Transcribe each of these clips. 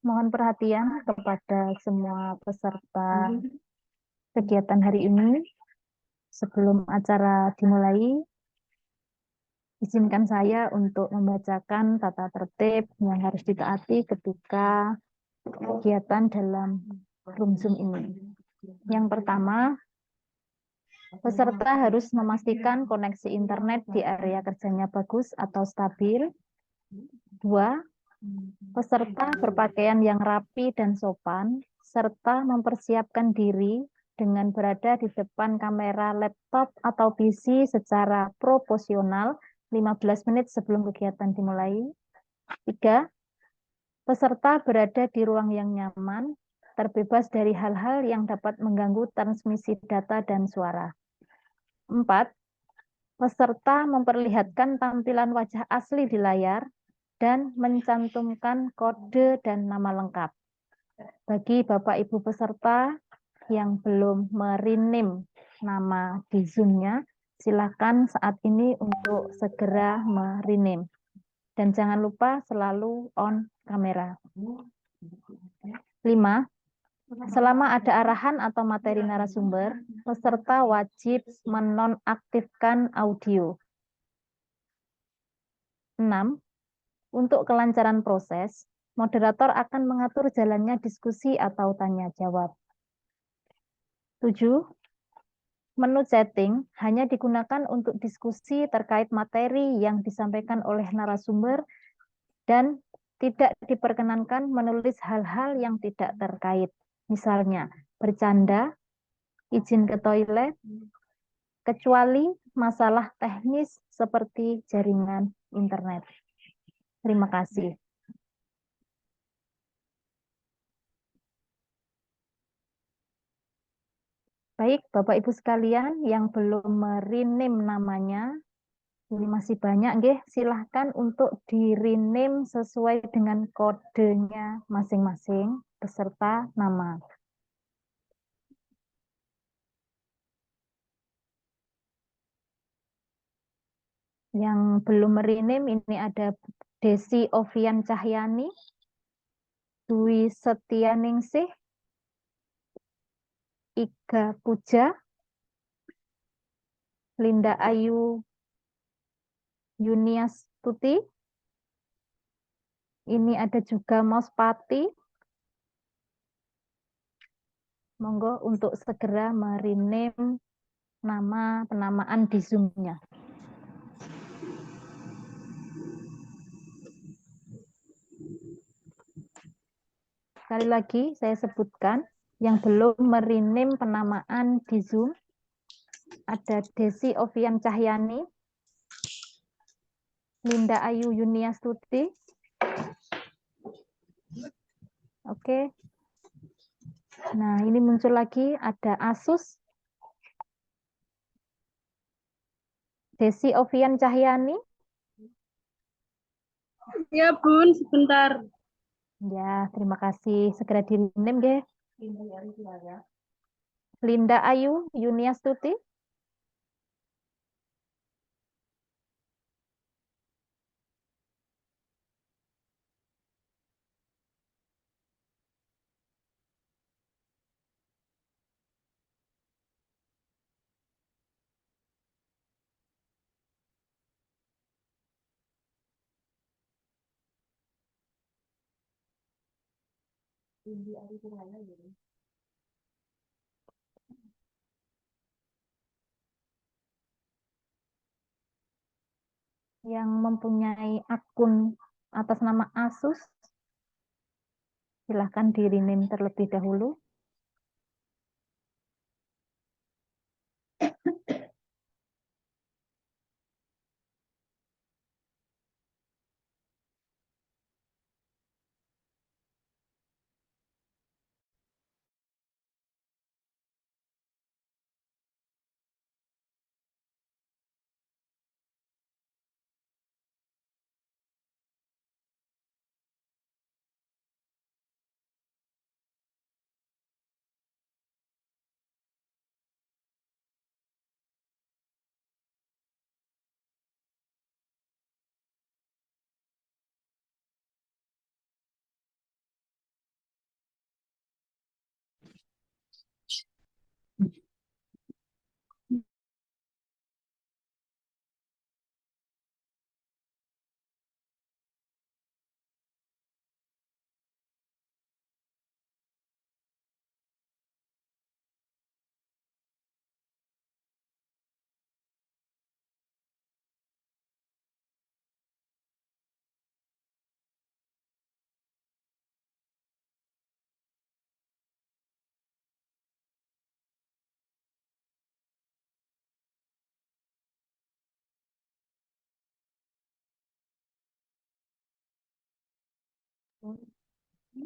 Mohon perhatian kepada semua peserta kegiatan hari ini. Sebelum acara dimulai, izinkan saya untuk membacakan tata tertib yang harus ditaati ketika kegiatan dalam room Zoom ini. Yang pertama, peserta harus memastikan koneksi internet di area kerjanya bagus atau stabil. Dua, peserta berpakaian yang rapi dan sopan, serta mempersiapkan diri dengan berada di depan kamera laptop atau PC secara proporsional 15 menit sebelum kegiatan dimulai. Tiga, peserta berada di ruang yang nyaman, terbebas dari hal-hal yang dapat mengganggu transmisi data dan suara. Empat, peserta memperlihatkan tampilan wajah asli di layar dan mencantumkan kode dan nama lengkap. Bagi Bapak Ibu peserta yang belum merename nama di Zoom-nya, silakan saat ini untuk segera merename. Dan jangan lupa selalu on kamera. 5. Selama ada arahan atau materi narasumber, peserta wajib menonaktifkan audio. 6. Untuk kelancaran proses, moderator akan mengatur jalannya diskusi atau tanya jawab. 7. Menu chatting hanya digunakan untuk diskusi terkait materi yang disampaikan oleh narasumber dan tidak diperkenankan menulis hal-hal yang tidak terkait. Misalnya, bercanda, izin ke toilet, kecuali masalah teknis seperti jaringan internet. Terima kasih. Baik, Bapak Ibu sekalian yang belum merename namanya, ini masih banyak, nggih. Silahkan untuk di-rename sesuai dengan kodenya masing-masing beserta nama. Yang belum merename ini ada Desi Ovian Cahyani, Dwi Setianingsih, Iga Puja, Linda Ayu Yuniastuti, ini ada juga Mospati. Monggo untuk segera merename nama penamaan di Zoom-nya. Sekali lagi saya sebutkan, yang belum merename penamaan di Zoom, ada Desi Ovian Cahyani, Linda Ayu Yuniastuti. Oke. Nah, ini muncul lagi, ada Asus, Desi Ovian Cahyani. Ya, Bun, sebentar. Ya, terima kasih. Segera di-rename deh. Linda Ayu Yuniastuti. Yang mempunyai akun atas nama Asus, silahkan di-rename terlebih dahulu.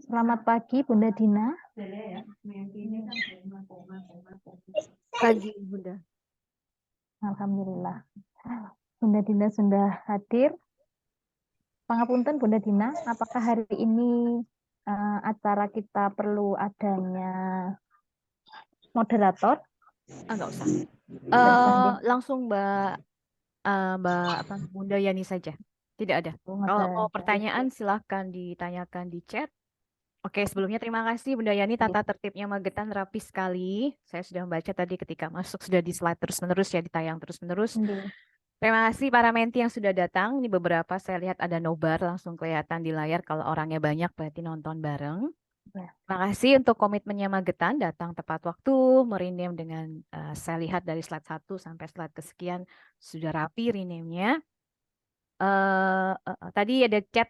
Selamat pagi, Bunda Dina. Pagi, Bunda. Alhamdulillah. Bunda Dina sudah hadir. Pangapunten, Bunda Dina, apakah hari ini acara kita perlu adanya moderator? Enggak usah. Nggak usah, nggih. Langsung Mbak Bunda Yani saja. Tidak ada. Kalau mau pertanyaan silahkan ditanyakan di chat. Oke, sebelumnya terima kasih Bunda Yani, tata tertibnya Magetan rapi sekali. Saya sudah membaca tadi ketika masuk, sudah di slide terus-menerus ya, ditayang terus-menerus. Nggih. Terima kasih para menti yang sudah datang. Ini beberapa saya lihat ada nobar langsung kelihatan di layar. Kalau orangnya banyak berarti nonton bareng. Ya. Terima kasih untuk komitmennya Magetan, datang tepat waktu, merename dengan saya lihat dari slide 1 sampai slide kesekian sudah rapi rename-nya. Tadi ada chat,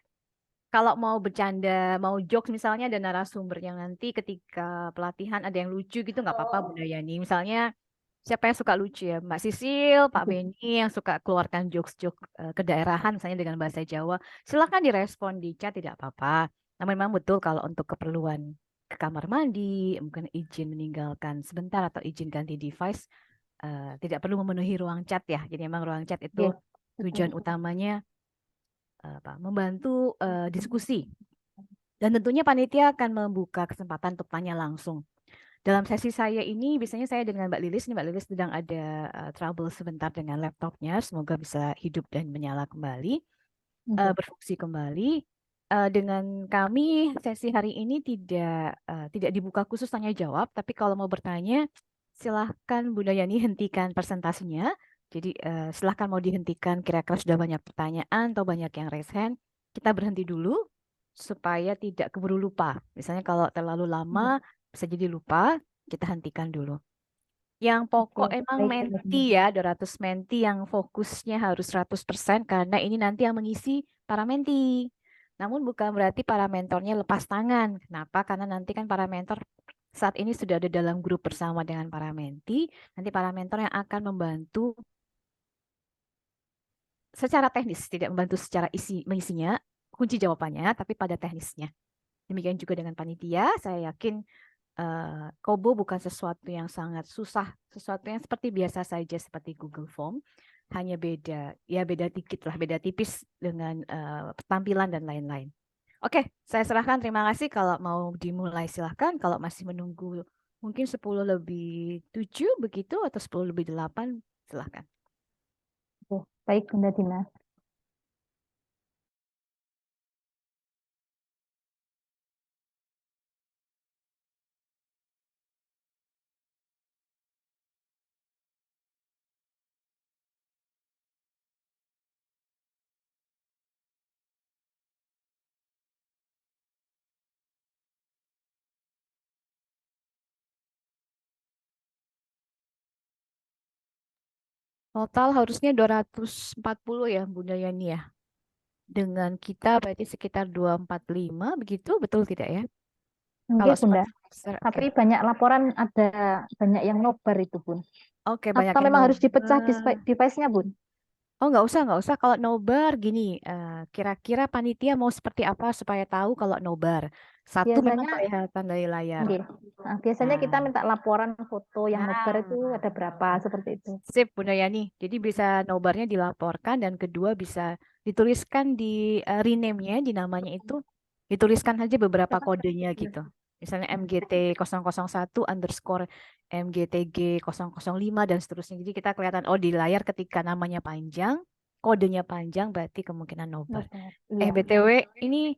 kalau mau bercanda, mau jokes misalnya ada narasumber yang nanti ketika pelatihan ada yang lucu gitu nggak apa-apa Bunda Yani. Misalnya siapa yang suka lucu ya, Mbak Sisil, Pak Beni yang suka keluarkan jokes-jokes kedaerahan misalnya dengan bahasa Jawa, silakan direspon di chat tidak apa-apa. Namun memang betul kalau untuk keperluan ke kamar mandi, mungkin izin meninggalkan sebentar atau izin ganti device, tidak perlu memenuhi ruang chat ya. Jadi memang ruang chat itu Nggih. tujuan utamanya membantu diskusi. Dan tentunya panitia akan membuka kesempatan untuk tanya langsung. Dalam sesi saya ini, biasanya saya dengan Mbak Lilis, Mbak Lilis sedang ada trouble sebentar dengan laptopnya, semoga bisa hidup dan menyala kembali, berfungsi kembali. Dengan kami, sesi hari ini tidak dibuka khusus tanya jawab, tapi kalau mau bertanya, silahkan Bunda Yani hentikan presentasinya. Jadi silahkan mau dihentikan, kira-kira sudah banyak pertanyaan atau banyak yang raise hand, kita berhenti dulu supaya tidak keburu lupa. Misalnya kalau terlalu lama, bisa jadi lupa, kita hentikan dulu. Yang pokok emang menti ya, 200 menti yang fokusnya harus 100% karena ini nanti yang mengisi para menti. Namun bukan berarti para mentornya lepas tangan. Kenapa? Karena nanti kan para mentor saat ini sudah ada dalam grup bersama dengan para menti. Nanti para mentor yang akan membantu secara teknis, tidak membantu secara mengisinya, kunci jawabannya, tapi pada teknisnya. Demikian juga dengan panitia, saya yakin Kobo bukan sesuatu yang sangat susah, sesuatu yang seperti biasa saja seperti Google Form, hanya beda, ya beda dikit lah, beda tipis dengan tampilan dan lain-lain. Oke, saya serahkan. Terima kasih. Kalau mau dimulai silahkan. Kalau masih menunggu mungkin 10 lebih 7 begitu atau 10 lebih 8 silahkan. Baik, Bunda Dina. Total harusnya 240 ya Bunda Yani ya. Dengan kita berarti sekitar 245 begitu, betul tidak ya? Kalau Nggih, Bunda. semester, oke. Tapi banyak laporan ada banyak yang nobar itu, Bun. Oke, banyak Atau yang memang harus dipecah nobar. device-nya, Bun? Oh, nggak usah, nggak usah. Kalau nobar gini, kira-kira panitia mau seperti apa supaya tahu kalau nobar. Satu memang Biasanya, kelihatan dari layar. nggih. Nah, biasanya kita Nah, minta laporan foto yang nobar itu nah, ada berapa, seperti itu. sip Bunda Yani. Jadi bisa nobarnya dilaporkan dan kedua bisa dituliskan di rename-nya, di namanya itu, dituliskan saja beberapa kodenya gitu. Misalnya MGT 001 underscore MGTG 005 dan seterusnya. Jadi kita kelihatan, oh di layar ketika namanya panjang, kodenya panjang berarti kemungkinan nobar. Nobar. Iya. BTW ini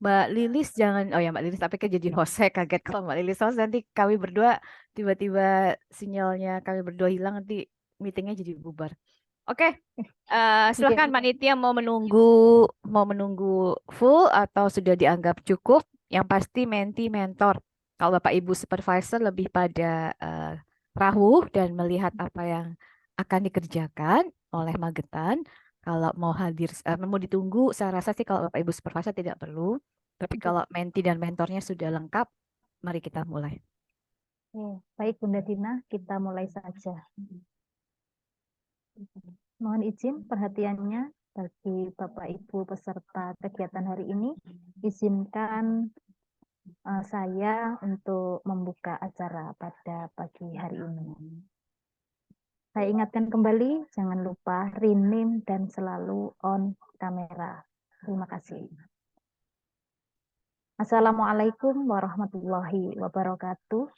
Mbak Lilis jangan, oh ya Mbak Lilis tapi kan jadi host, saya kaget kalau Mbak Lilis host nanti kami berdua tiba-tiba sinyalnya kami berdua hilang nanti meetingnya jadi bubar. Oke, silakan Nggih. panitia mau menunggu full atau sudah dianggap cukup. Yang pasti menti mentor. Kalau Bapak Ibu supervisor lebih pada rahuh dan melihat apa yang akan dikerjakan oleh Magetan. Kalau mau hadir, mau ditunggu, saya rasa sih kalau Bapak Ibu supervisor tidak perlu. Tapi kalau menti dan mentornya sudah lengkap, mari kita mulai. Baik, Bunda Dina, kita mulai saja. Mohon izin perhatiannya. bagi Bapak Ibu peserta kegiatan hari ini, izinkan saya untuk membuka acara pada pagi hari ini. Saya ingatkan kembali, jangan lupa rename dan selalu on kamera. Terima kasih. Assalamualaikum warahmatullahi wabarakatuh.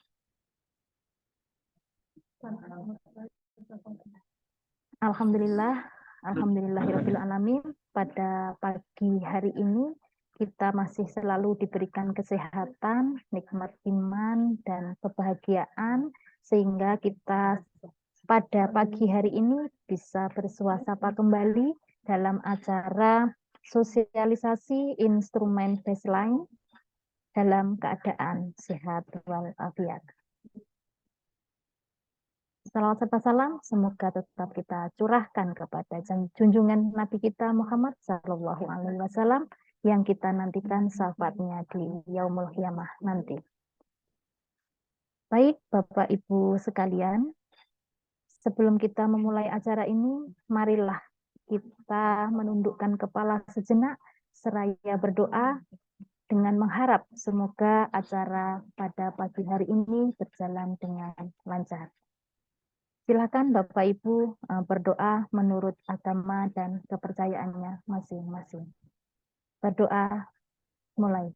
Alhamdulillahirabbil alamin. Pada pagi hari ini kita masih selalu diberikan kesehatan, nikmat iman dan kebahagiaan sehingga kita pada pagi hari ini bisa bersuasapa kembali dalam acara sosialisasi instrumen baseline dalam keadaan sehat walafiat. Salawat serta salam semoga tetap kita curahkan kepada junjungan Nabi kita Muhammad Sallallahu Alaihi Wasallam yang kita nantikan syafaatnya di Yaumul Qiyamah nanti. Baik Bapak Ibu sekalian, sebelum kita memulai acara ini, marilah kita menundukkan kepala sejenak seraya berdoa dengan mengharap semoga acara pada pagi hari ini berjalan dengan lancar. Silakan Bapak Ibu berdoa menurut agama dan kepercayaannya masing-masing. Berdoa mulai.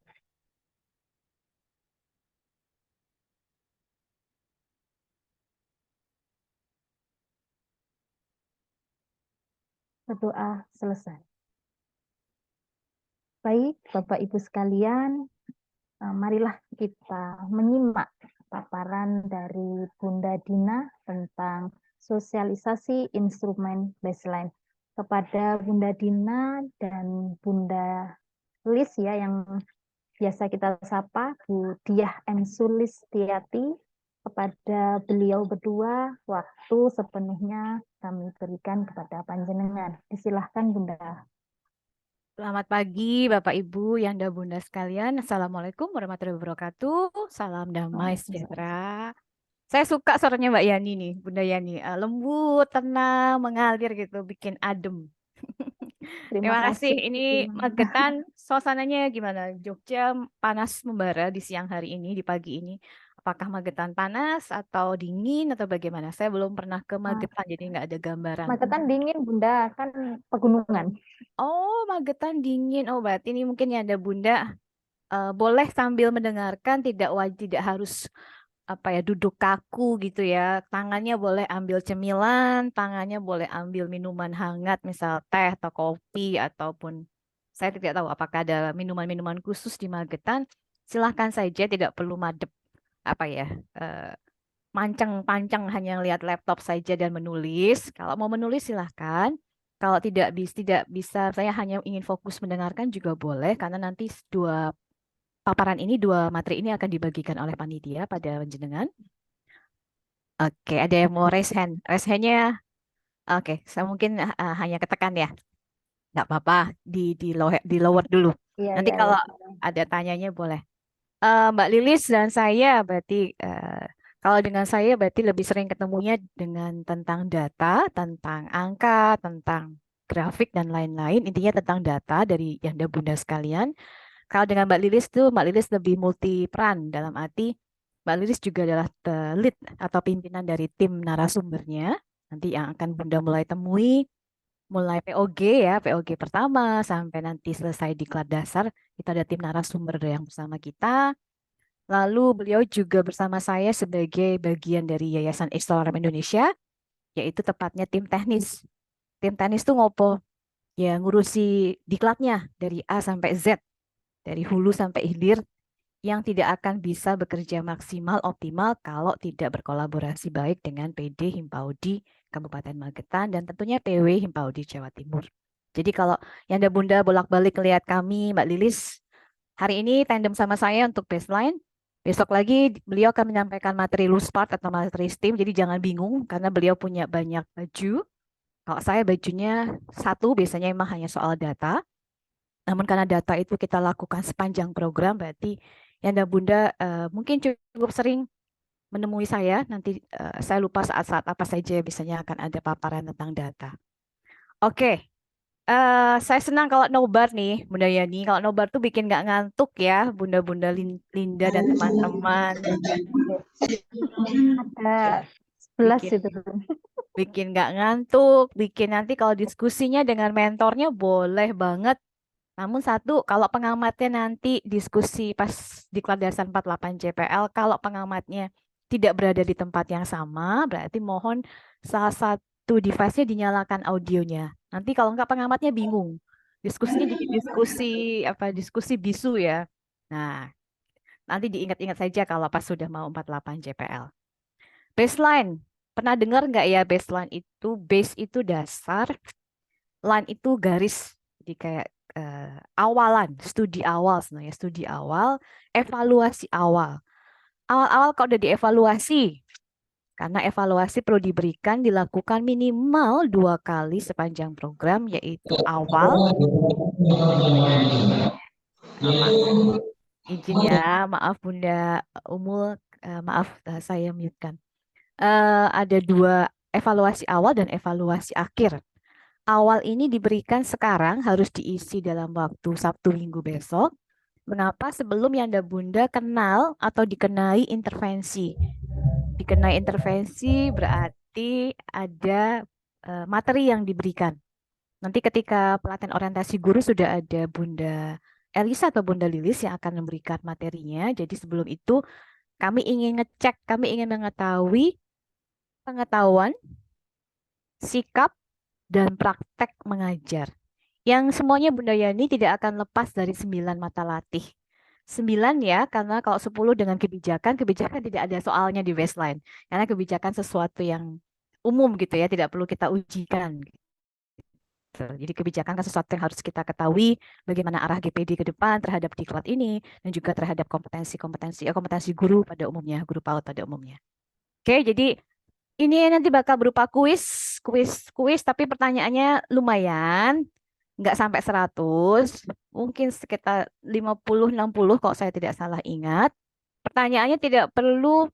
Berdoa selesai. Baik Bapak Ibu sekalian, marilah kita menyimak paparan dari Bunda Dina tentang sosialisasi instrumen baseline. Kepada Bunda Dina dan Bunda Lis ya yang biasa kita sapa, Bu Diah M. Sulistiati, kepada beliau berdua waktu sepenuhnya kami berikan kepada panjenengan. Disilahkan Bunda. Selamat pagi Bapak Ibu yang dan Bunda sekalian. Assalamualaikum warahmatullahi wabarakatuh. Salam damai sejahtera. Saya suka suaranya Mbak Yani nih, Bunda Yani. Lembut, tenang, mengalir gitu, bikin adem. Terima kasih. Ini Magetan, suasananya gimana? Jogja panas membara di siang hari ini, di pagi ini. Apakah Magetan panas atau dingin atau bagaimana? Saya belum pernah ke Magetan, jadi nggak ada gambaran. Magetan dingin Bunda, kan pegunungan. Oh, Magetan dingin. Oh, berarti ini mungkin ya ada Bunda. Boleh sambil mendengarkan, tidak harus duduk kaku gitu ya. Tangannya boleh ambil cemilan, tangannya boleh ambil minuman hangat, misal teh atau kopi ataupun saya tidak tahu apakah ada minuman-minuman khusus di Magetan. Silahkan saja, tidak perlu madep mancang-pancang hanya lihat laptop saja dan menulis. Kalau mau menulis silahkan. Kalau tidak bisa, saya hanya ingin fokus mendengarkan juga boleh karena nanti dua materi ini akan dibagikan oleh panitia pada panjenengan. Oke, ada yang mau raise hand. Raise hand-nya, oke, saya mungkin hanya ketekan ya. Nggak apa-apa, di lower dulu. Nanti kalau ada tanyanya boleh. Mbak Lilis dan saya berarti kalau dengan saya berarti lebih sering ketemunya dengan tentang data, tentang angka, tentang grafik dan lain-lain. Intinya tentang data dari Yanda Bunda sekalian. Kalau dengan Mbak Lilis tuh, Mbak Lilis lebih multi peran dalam arti Mbak Lilis juga adalah lead atau pimpinan dari tim narasumbernya. Nanti yang akan Bunda mulai temui, mulai POG ya, POG pertama sampai nanti selesai diklat dasar, itu ada tim narasumber yang bersama kita. Lalu beliau juga bersama saya sebagai bagian dari Yayasan Explorer Indonesia, yaitu tepatnya tim teknis. Tim teknis itu ngopo? Ya ngurusi diklatnya dari A sampai Z, dari hulu sampai hilir, yang tidak akan bisa bekerja maksimal optimal kalau tidak berkolaborasi baik dengan PD Himpaudi Kabupaten Magetan dan tentunya PW Himpaudi Jawa Timur. Jadi kalau Yanda Bunda bolak-balik lihat kami, Mbak Lilis, hari ini tandem sama saya untuk baseline. Besok lagi beliau akan menyampaikan materi loose part atau materi STEAM, jadi jangan bingung karena beliau punya banyak baju. Kalau saya bajunya satu, biasanya memang hanya soal data. Namun karena data itu kita lakukan sepanjang program, berarti Yanda Bunda mungkin cukup sering menemui saya. Nanti saya lupa saat-saat apa saja biasanya akan ada paparan tentang data. Oke, Saya senang kalau nobar nih, Bunda Yani. Kalau nobar tuh bikin nggak ngantuk ya, Bunda-Bunda Linda dan teman-teman. Ada 11 Bikin itu. bikin nggak ngantuk, bikin nanti kalau diskusinya dengan mentornya boleh banget. Namun satu, kalau pengamatnya nanti diskusi pas di Kelas 48 JPL, kalau pengamatnya tidak berada di tempat yang sama, berarti mohon salah satu device-nya dinyalakan audionya. Nanti kalau nggak pengamatnya bingung. Diskusinya jadi diskusi bisu ya. Nah, nanti diingat-ingat saja kalau pas sudah mau 48 JPL. Baseline. Pernah dengar nggak ya baseline itu? Base itu dasar, line itu garis. Jadi kayak awalan, studi awal sebenarnya, studi awal, evaluasi awal. Awal-awal kalau udah dievaluasi, karena evaluasi perlu dilakukan minimal 2 kali sepanjang program, yaitu awal, maaf, izin ya, maaf Bunda Umul, maaf saya mute-kan. Ada 2 evaluasi awal dan evaluasi akhir. Awal ini diberikan sekarang, harus diisi dalam waktu Sabtu Minggu besok. Mengapa? Sebelum Yanda Bunda kenal atau dikenai intervensi. Dikenai intervensi berarti ada materi yang diberikan. Nanti ketika pelatihan orientasi guru sudah ada Bunda Elisa atau Bunda Lilis yang akan memberikan materinya. Jadi sebelum itu kami ingin ngecek, kami ingin mengetahui pengetahuan, sikap, dan praktek mengajar. Yang semuanya Bunda Yani tidak akan lepas dari 9 mata latih. 9 ya, karena kalau 10 dengan kebijakan, kebijakan tidak ada soalnya di baseline. Karena kebijakan sesuatu yang umum gitu ya, tidak perlu kita ujikan. Gitu. Jadi kebijakan kan sesuatu yang harus kita ketahui bagaimana arah GPD ke depan terhadap diklat ini dan juga terhadap kompetensi guru pada umumnya, guru PAUD pada umumnya. Oke, jadi ini nanti bakal berupa kuis, tapi pertanyaannya lumayan, nggak sampai 100, mungkin sekitar 50-60 kalau saya tidak salah ingat. Pertanyaannya tidak perlu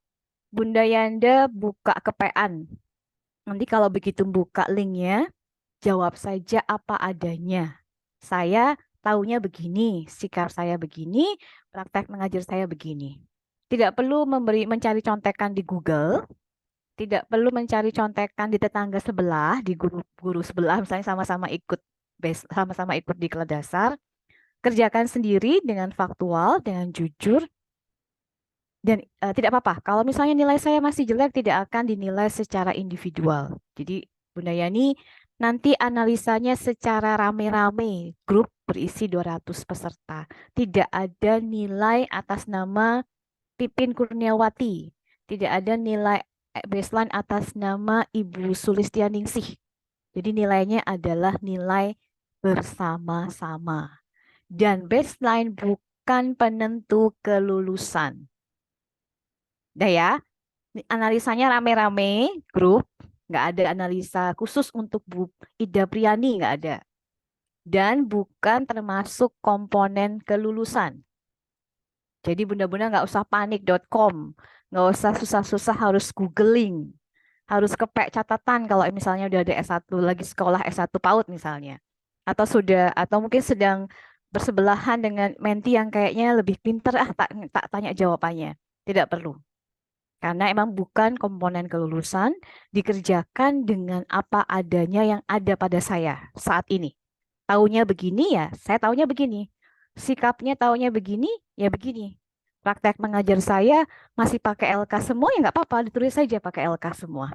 Bunda Yanda buka kepean. Nanti kalau begitu buka linknya, jawab saja apa adanya. Saya taunya begini, sikap saya begini, praktek mengajar saya begini. Tidak perlu mencari contekan di Google, tidak perlu mencari contekan di tetangga sebelah, di guru-guru sebelah, misalnya sama-sama ikut di kelas dasar. Kerjakan sendiri dengan faktual, dengan jujur, dan tidak apa-apa. Kalau misalnya nilai saya masih jelek, tidak akan dinilai secara individual. Jadi Bunda Yani nanti analisanya secara rame-rame, grup berisi 200 peserta. Tidak ada nilai atas nama Pipin Kurniawati. Tidak ada nilai baseline atas nama Ibu Sulistianingsih. Jadi nilainya adalah nilai bersama-sama. Dan baseline bukan penentu kelulusan. Udah ya, analisanya rame-rame, grup. Nggak ada analisa khusus untuk Bu Ida Priani, nggak ada. Dan bukan termasuk komponen kelulusan. Jadi bunda-bunda nggak usah panik.com, nggak usah susah-susah harus googling, harus kepek catatan kalau misalnya udah ada S1 lagi sekolah S1 PAUD misalnya. Atau mungkin sedang bersebelahan dengan menti yang kayaknya lebih pinter, tak tanya jawabannya. Tidak perlu. Karena emang bukan komponen kelulusan, dikerjakan dengan apa adanya yang ada pada saya saat ini. Taunya begini ya, saya taunya begini. Sikapnya taunya begini, ya begini. Praktek mengajar saya masih pakai LK semua, ya nggak apa-apa, ditulis saja pakai LK semua.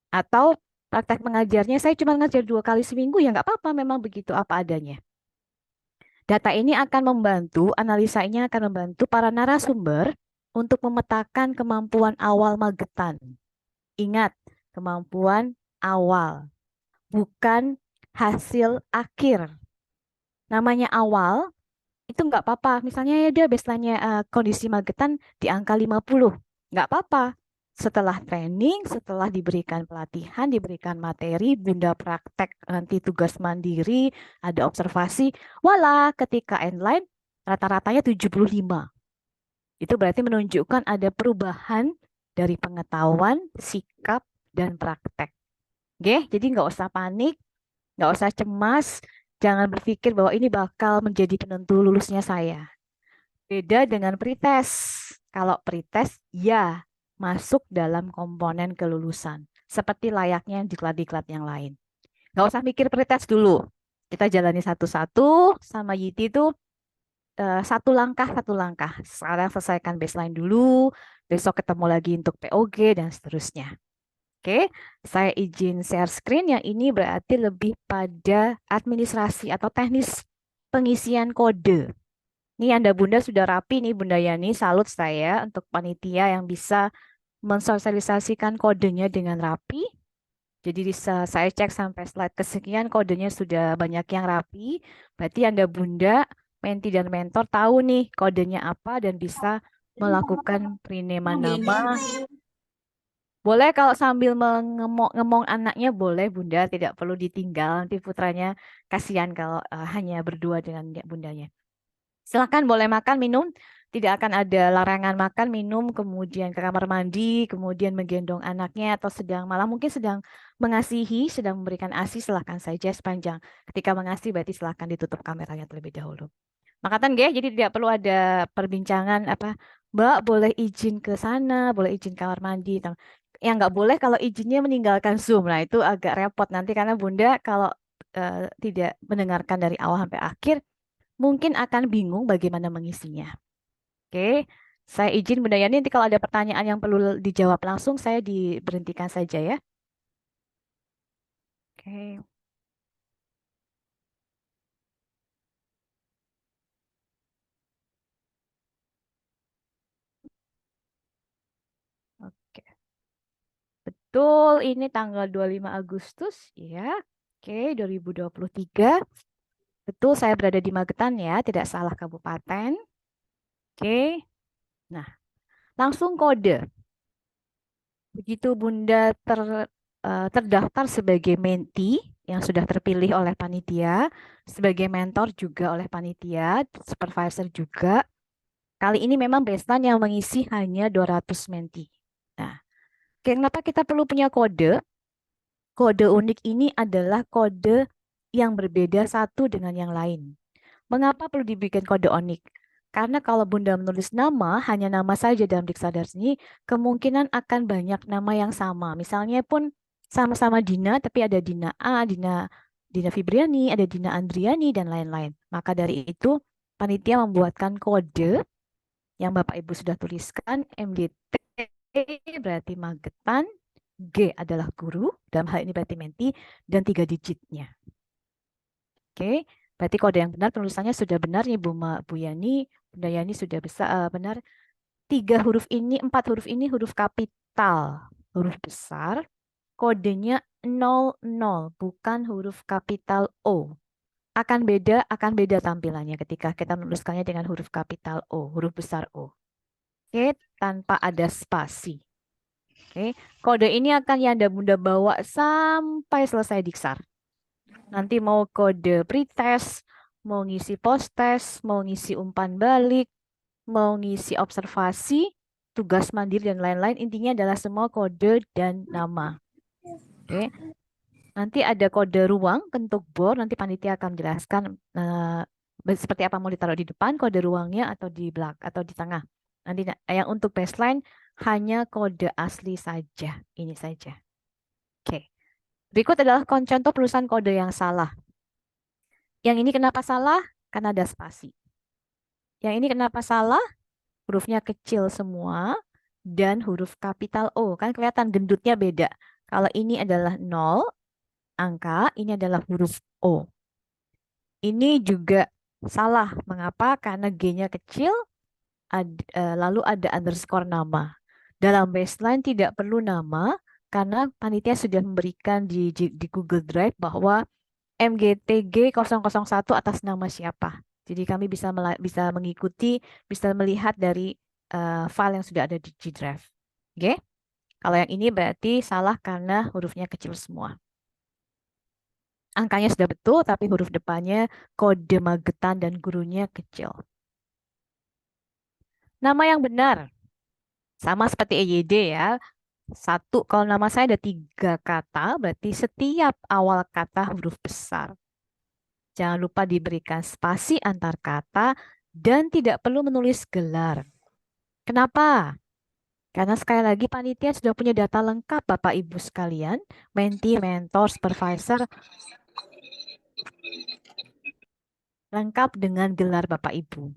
Atau praktek mengajarnya saya cuma ngajar 2 kali seminggu, ya nggak apa-apa, memang begitu apa adanya. Data ini akan membantu, analisa ini akan membantu para narasumber untuk memetakan kemampuan awal Magetan. Ingat, kemampuan awal, bukan hasil akhir. Namanya awal, itu nggak apa-apa. Misalnya ya dia baseline-nya kondisi Magetan di angka 50. Nggak apa-apa. Setelah training, setelah diberikan pelatihan, diberikan materi, Bunda praktek nanti tugas mandiri, ada observasi. Walah, ketika endline rata-ratanya 75. Itu berarti menunjukkan ada perubahan dari pengetahuan, sikap, dan praktek. Oke, jadi nggak usah panik, nggak usah cemas. jangan berpikir bahwa ini bakal menjadi penentu lulusnya saya. Beda dengan pretest. Kalau pretest, ya masuk dalam komponen kelulusan. Seperti layaknya diklat-diklat yang lain. Nggak usah mikir pretest dulu. Kita jalani satu-satu sama Yiti itu satu langkah satu langkah. Sekarang selesaikan baseline dulu, besok ketemu lagi untuk POG dan seterusnya. Oke, saya izin share screen. Yang ini berarti lebih pada administrasi atau teknis pengisian kode. Ini Anda Bunda sudah rapi nih Bunda Yani, salut saya untuk panitia yang bisa mensosialisasikan kodenya dengan rapi. Jadi bisa saya cek sampai slide kesekian kodenya sudah banyak yang rapi. Berarti Anda Bunda, menti dan mentor tahu nih kodenya apa dan bisa melakukan penamaan nama. Boleh kalau sambil mengemong anaknya boleh Bunda, tidak perlu ditinggal. Nanti putranya kasihan kalau hanya berdua dengan bundanya. Silakan boleh makan, minum. Tidak akan ada larangan makan, minum, kemudian ke kamar mandi, kemudian menggendong anaknya atau sedang malah mungkin sedang mengasihi, sedang memberikan ASI, silakan saja sepanjang. Ketika mengasihi berarti silakan ditutup kameranya terlebih dahulu. Makatan nggih, jadi tidak perlu ada perbincangan apa, Mbak boleh izin ke sana, boleh izin kamar mandi. Yang nggak boleh kalau izinnya meninggalkan Zoom. Nah itu agak repot nanti karena Bunda kalau tidak mendengarkan dari awal sampai akhir, mungkin akan bingung bagaimana mengisinya. Oke, saya izin Bunda Yani, nanti kalau ada pertanyaan yang perlu dijawab langsung, saya diberhentikan saja ya. Oke. Oke. Betul, ini tanggal 25 Agustus ya. Oke, 2023. Betul, saya berada di Magetan ya, tidak salah kabupaten. Oke. Nah, langsung kode. Begitu Bunda terdaftar sebagai menti yang sudah terpilih oleh panitia, sebagai mentor juga oleh panitia, supervisor juga. Kali ini memang baseline yang mengisi hanya 200 menti. Nah, kenapa kita perlu punya kode? Kode unik ini adalah kode yang berbeda satu dengan yang lain. Mengapa perlu dibikin kode unik? Karena kalau Bunda menulis nama, hanya nama saja dalam Diksadarsi, kemungkinan akan banyak nama yang sama. Misalnya pun sama-sama Dina, tapi ada Dina A, Dina Fibriani, ada Dina Andriani, dan lain-lain. Maka dari itu, panitia membuatkan kode yang Bapak Ibu sudah tuliskan, MDT berarti Magetan, G adalah guru, dalam hal ini berarti menti, dan 3 digitnya. Oke, berarti kode yang benar penulisannya sudah benar nih Bu Yani, Bunda Yani sudah bisa benar. 3 huruf ini, 4 huruf ini huruf kapital, huruf besar. Kodenya 00, bukan huruf kapital O. Akan beda tampilannya ketika kita menuliskannya dengan huruf kapital O, huruf besar O. Oke, tanpa ada spasi. Oke, kode ini akan Yanda Bunda bawa sampai selesai diksar. Nanti mau kode pretest, mau ngisi post-test, mau ngisi umpan balik, mau ngisi observasi, tugas mandiri dan lain-lain, intinya adalah semua kode dan nama. Oke. Nanti ada kode ruang bentuk bor, nanti panitia akan menjelaskan seperti apa mau ditaruh di depan, kode ruangnya atau di belakang atau di tengah. Nanti yang untuk baseline hanya kode asli saja, ini saja. Oke. Berikut adalah contoh penulisan kode yang salah. Yang ini kenapa salah? Karena ada spasi. Yang ini kenapa salah? Hurufnya kecil semua dan huruf kapital O. Kan kelihatan gendutnya beda. Kalau ini adalah 0, angka, ini adalah huruf O. Ini juga salah. Mengapa? Karena G-nya kecil, lalu ada underscore nama. Dalam baseline tidak perlu nama, karena panitia sudah memberikan di Google Drive bahwa MGTG 001 atas nama siapa. Jadi kami bisa mengikuti, bisa melihat dari file yang sudah ada di G Drive. Oke? Kalau yang ini berarti salah karena hurufnya kecil semua. Angkanya sudah betul, tapi huruf depannya kode Magetan dan gurunya kecil. Nama yang benar. Sama seperti EYD ya. Satu, kalau nama saya ada 3 kata, berarti setiap awal kata huruf besar. Jangan lupa diberikan spasi antar kata dan tidak perlu menulis gelar. Kenapa? Karena sekali lagi panitia sudah punya data lengkap Bapak Ibu sekalian, menti, mentor, supervisor, lengkap dengan gelar Bapak Ibu.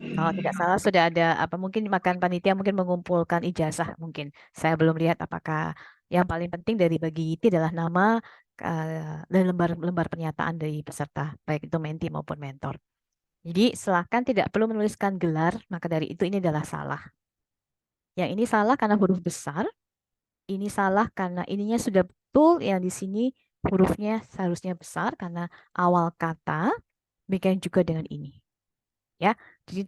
Kalau tidak salah sudah ada apa mungkin makan panitia mungkin mengumpulkan ijazah mungkin. Saya belum lihat apakah yang paling penting dari bagi YITI adalah nama dan lembar pernyataan dari peserta, baik itu menti maupun mentor. Jadi silakan tidak perlu menuliskan gelar, maka dari itu ini adalah salah. Yang ini salah karena huruf besar, ini salah karena ininya sudah betul, yang di sini hurufnya seharusnya besar karena awal kata, demikian juga dengan ini. Ya, jadi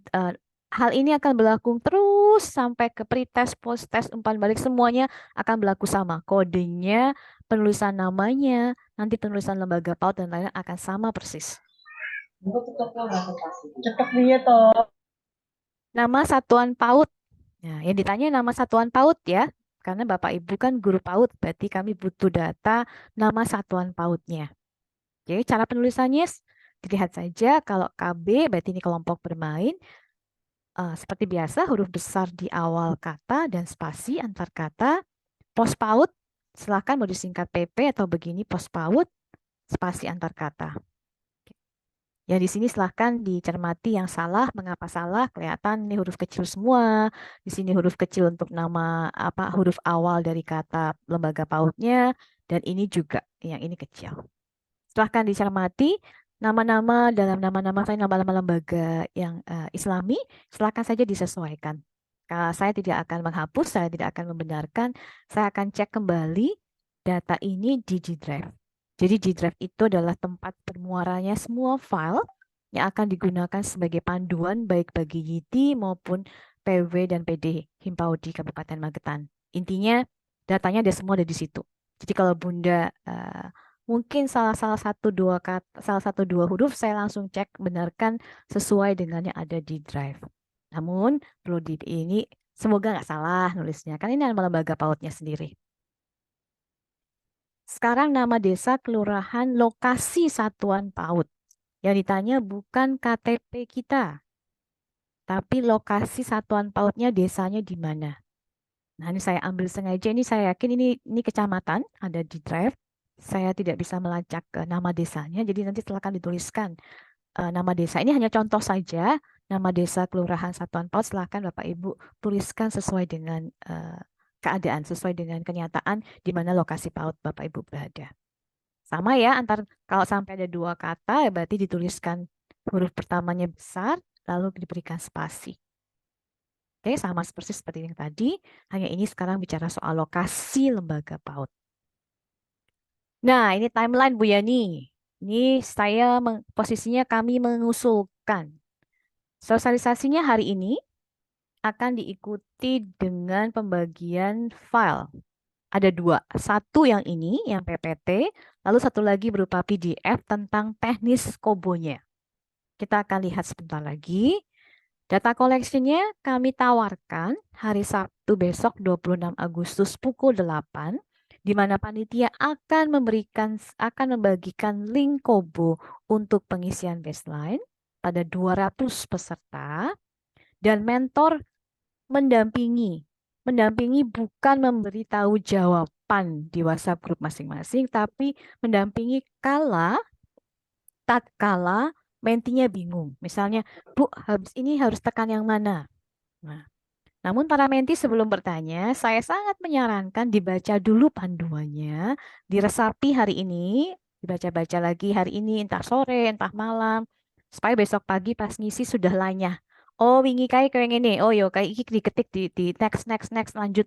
hal ini akan berlaku terus sampai ke pretest, posttest, umpan balik semuanya akan berlaku sama. Kodenya, penulisan namanya, nanti penulisan lembaga PAUD dan lainnya akan sama persis. Cetok dia toh. Nama satuan PAUD. Nah, yang ditanya nama satuan PAUD ya. Karena Bapak Ibu kan guru PAUD, berarti kami butuh data nama satuan PAUD-nya. Oke, cara penulisannya dilihat saja kalau KB berarti ini kelompok bermain. Seperti biasa huruf besar di awal kata dan spasi antar kata. Pos PAUD, silahkan mau disingkat PP atau begini pos PAUD, spasi antar kata. Ya di sini silahkan dicermati yang salah, mengapa salah, kelihatan ini huruf kecil semua. Di sini huruf kecil untuk nama apa huruf awal dari kata lembaga PAUD-nya dan ini juga yang ini kecil. Silahkan dicermati nama-nama dalam nama-nama saya nama-nama lembaga yang Islami, silahkan saja disesuaikan. Saya tidak akan menghapus, saya tidak akan membenarkan, saya akan cek kembali data ini di G Drive. Jadi G Drive itu adalah tempat permuarannya semua file yang akan digunakan sebagai panduan baik bagi YITI maupun PW dan PD Himpaudi Kabupaten Magetan. Intinya datanya ada semua ada di situ. Jadi kalau Bunda mungkin salah satu dua huruf saya langsung cek benarkan sesuai dengan yang ada di Drive. Namun perlu di ini semoga nggak salah nulisnya. Kan ini nama lembaga PAUD-nya sendiri. Sekarang nama desa, kelurahan, lokasi satuan PAUD. Yang ditanya bukan KTP kita, tapi lokasi satuan PAUD-nya desanya di mana. Nah, ini saya ambil sengaja, ini saya yakin ini kecamatan, ada di Drive. Saya tidak bisa melacak nama desanya, jadi nanti silakan dituliskan nama desa. Ini hanya contoh saja, nama desa, kelurahan, satuan PAUD, silakan Bapak Ibu tuliskan sesuai dengan keadaan, sesuai dengan kenyataan di mana lokasi PAUD Bapak Ibu berada. Sama ya, kalau sampai ada dua kata, berarti dituliskan huruf pertamanya besar, lalu diberikan spasi. Oke, sama seperti yang tadi, hanya ini sekarang bicara soal lokasi lembaga PAUD. Nah, ini timeline Bu Yani. Ini posisinya kami mengusulkan. Sosialisasinya hari ini akan diikuti dengan pembagian file. Ada dua, satu yang ini, yang PPT, lalu satu lagi berupa PDF tentang teknis Kobonya. Kita akan lihat sebentar lagi. Data collection-nya kami tawarkan hari Sabtu besok 26 Agustus pukul 8, di mana panitia akan membagikan link Kobo untuk pengisian baseline pada 200 peserta dan mentor mendampingi. Mendampingi bukan memberitahu jawaban di WhatsApp grup masing-masing, tapi mendampingi tatkala mentinya bingung. Misalnya, Bu, habis ini harus tekan yang mana? Nah, namun para menti sebelum bertanya, saya sangat menyarankan dibaca dulu panduannya, diresapi hari ini, dibaca-baca lagi hari ini, entah sore, entah malam, supaya besok pagi pas ngisi sudah lanyah. Oh, wingi kayak ini. Oh, yo kayak iki diketik di next, lanjut,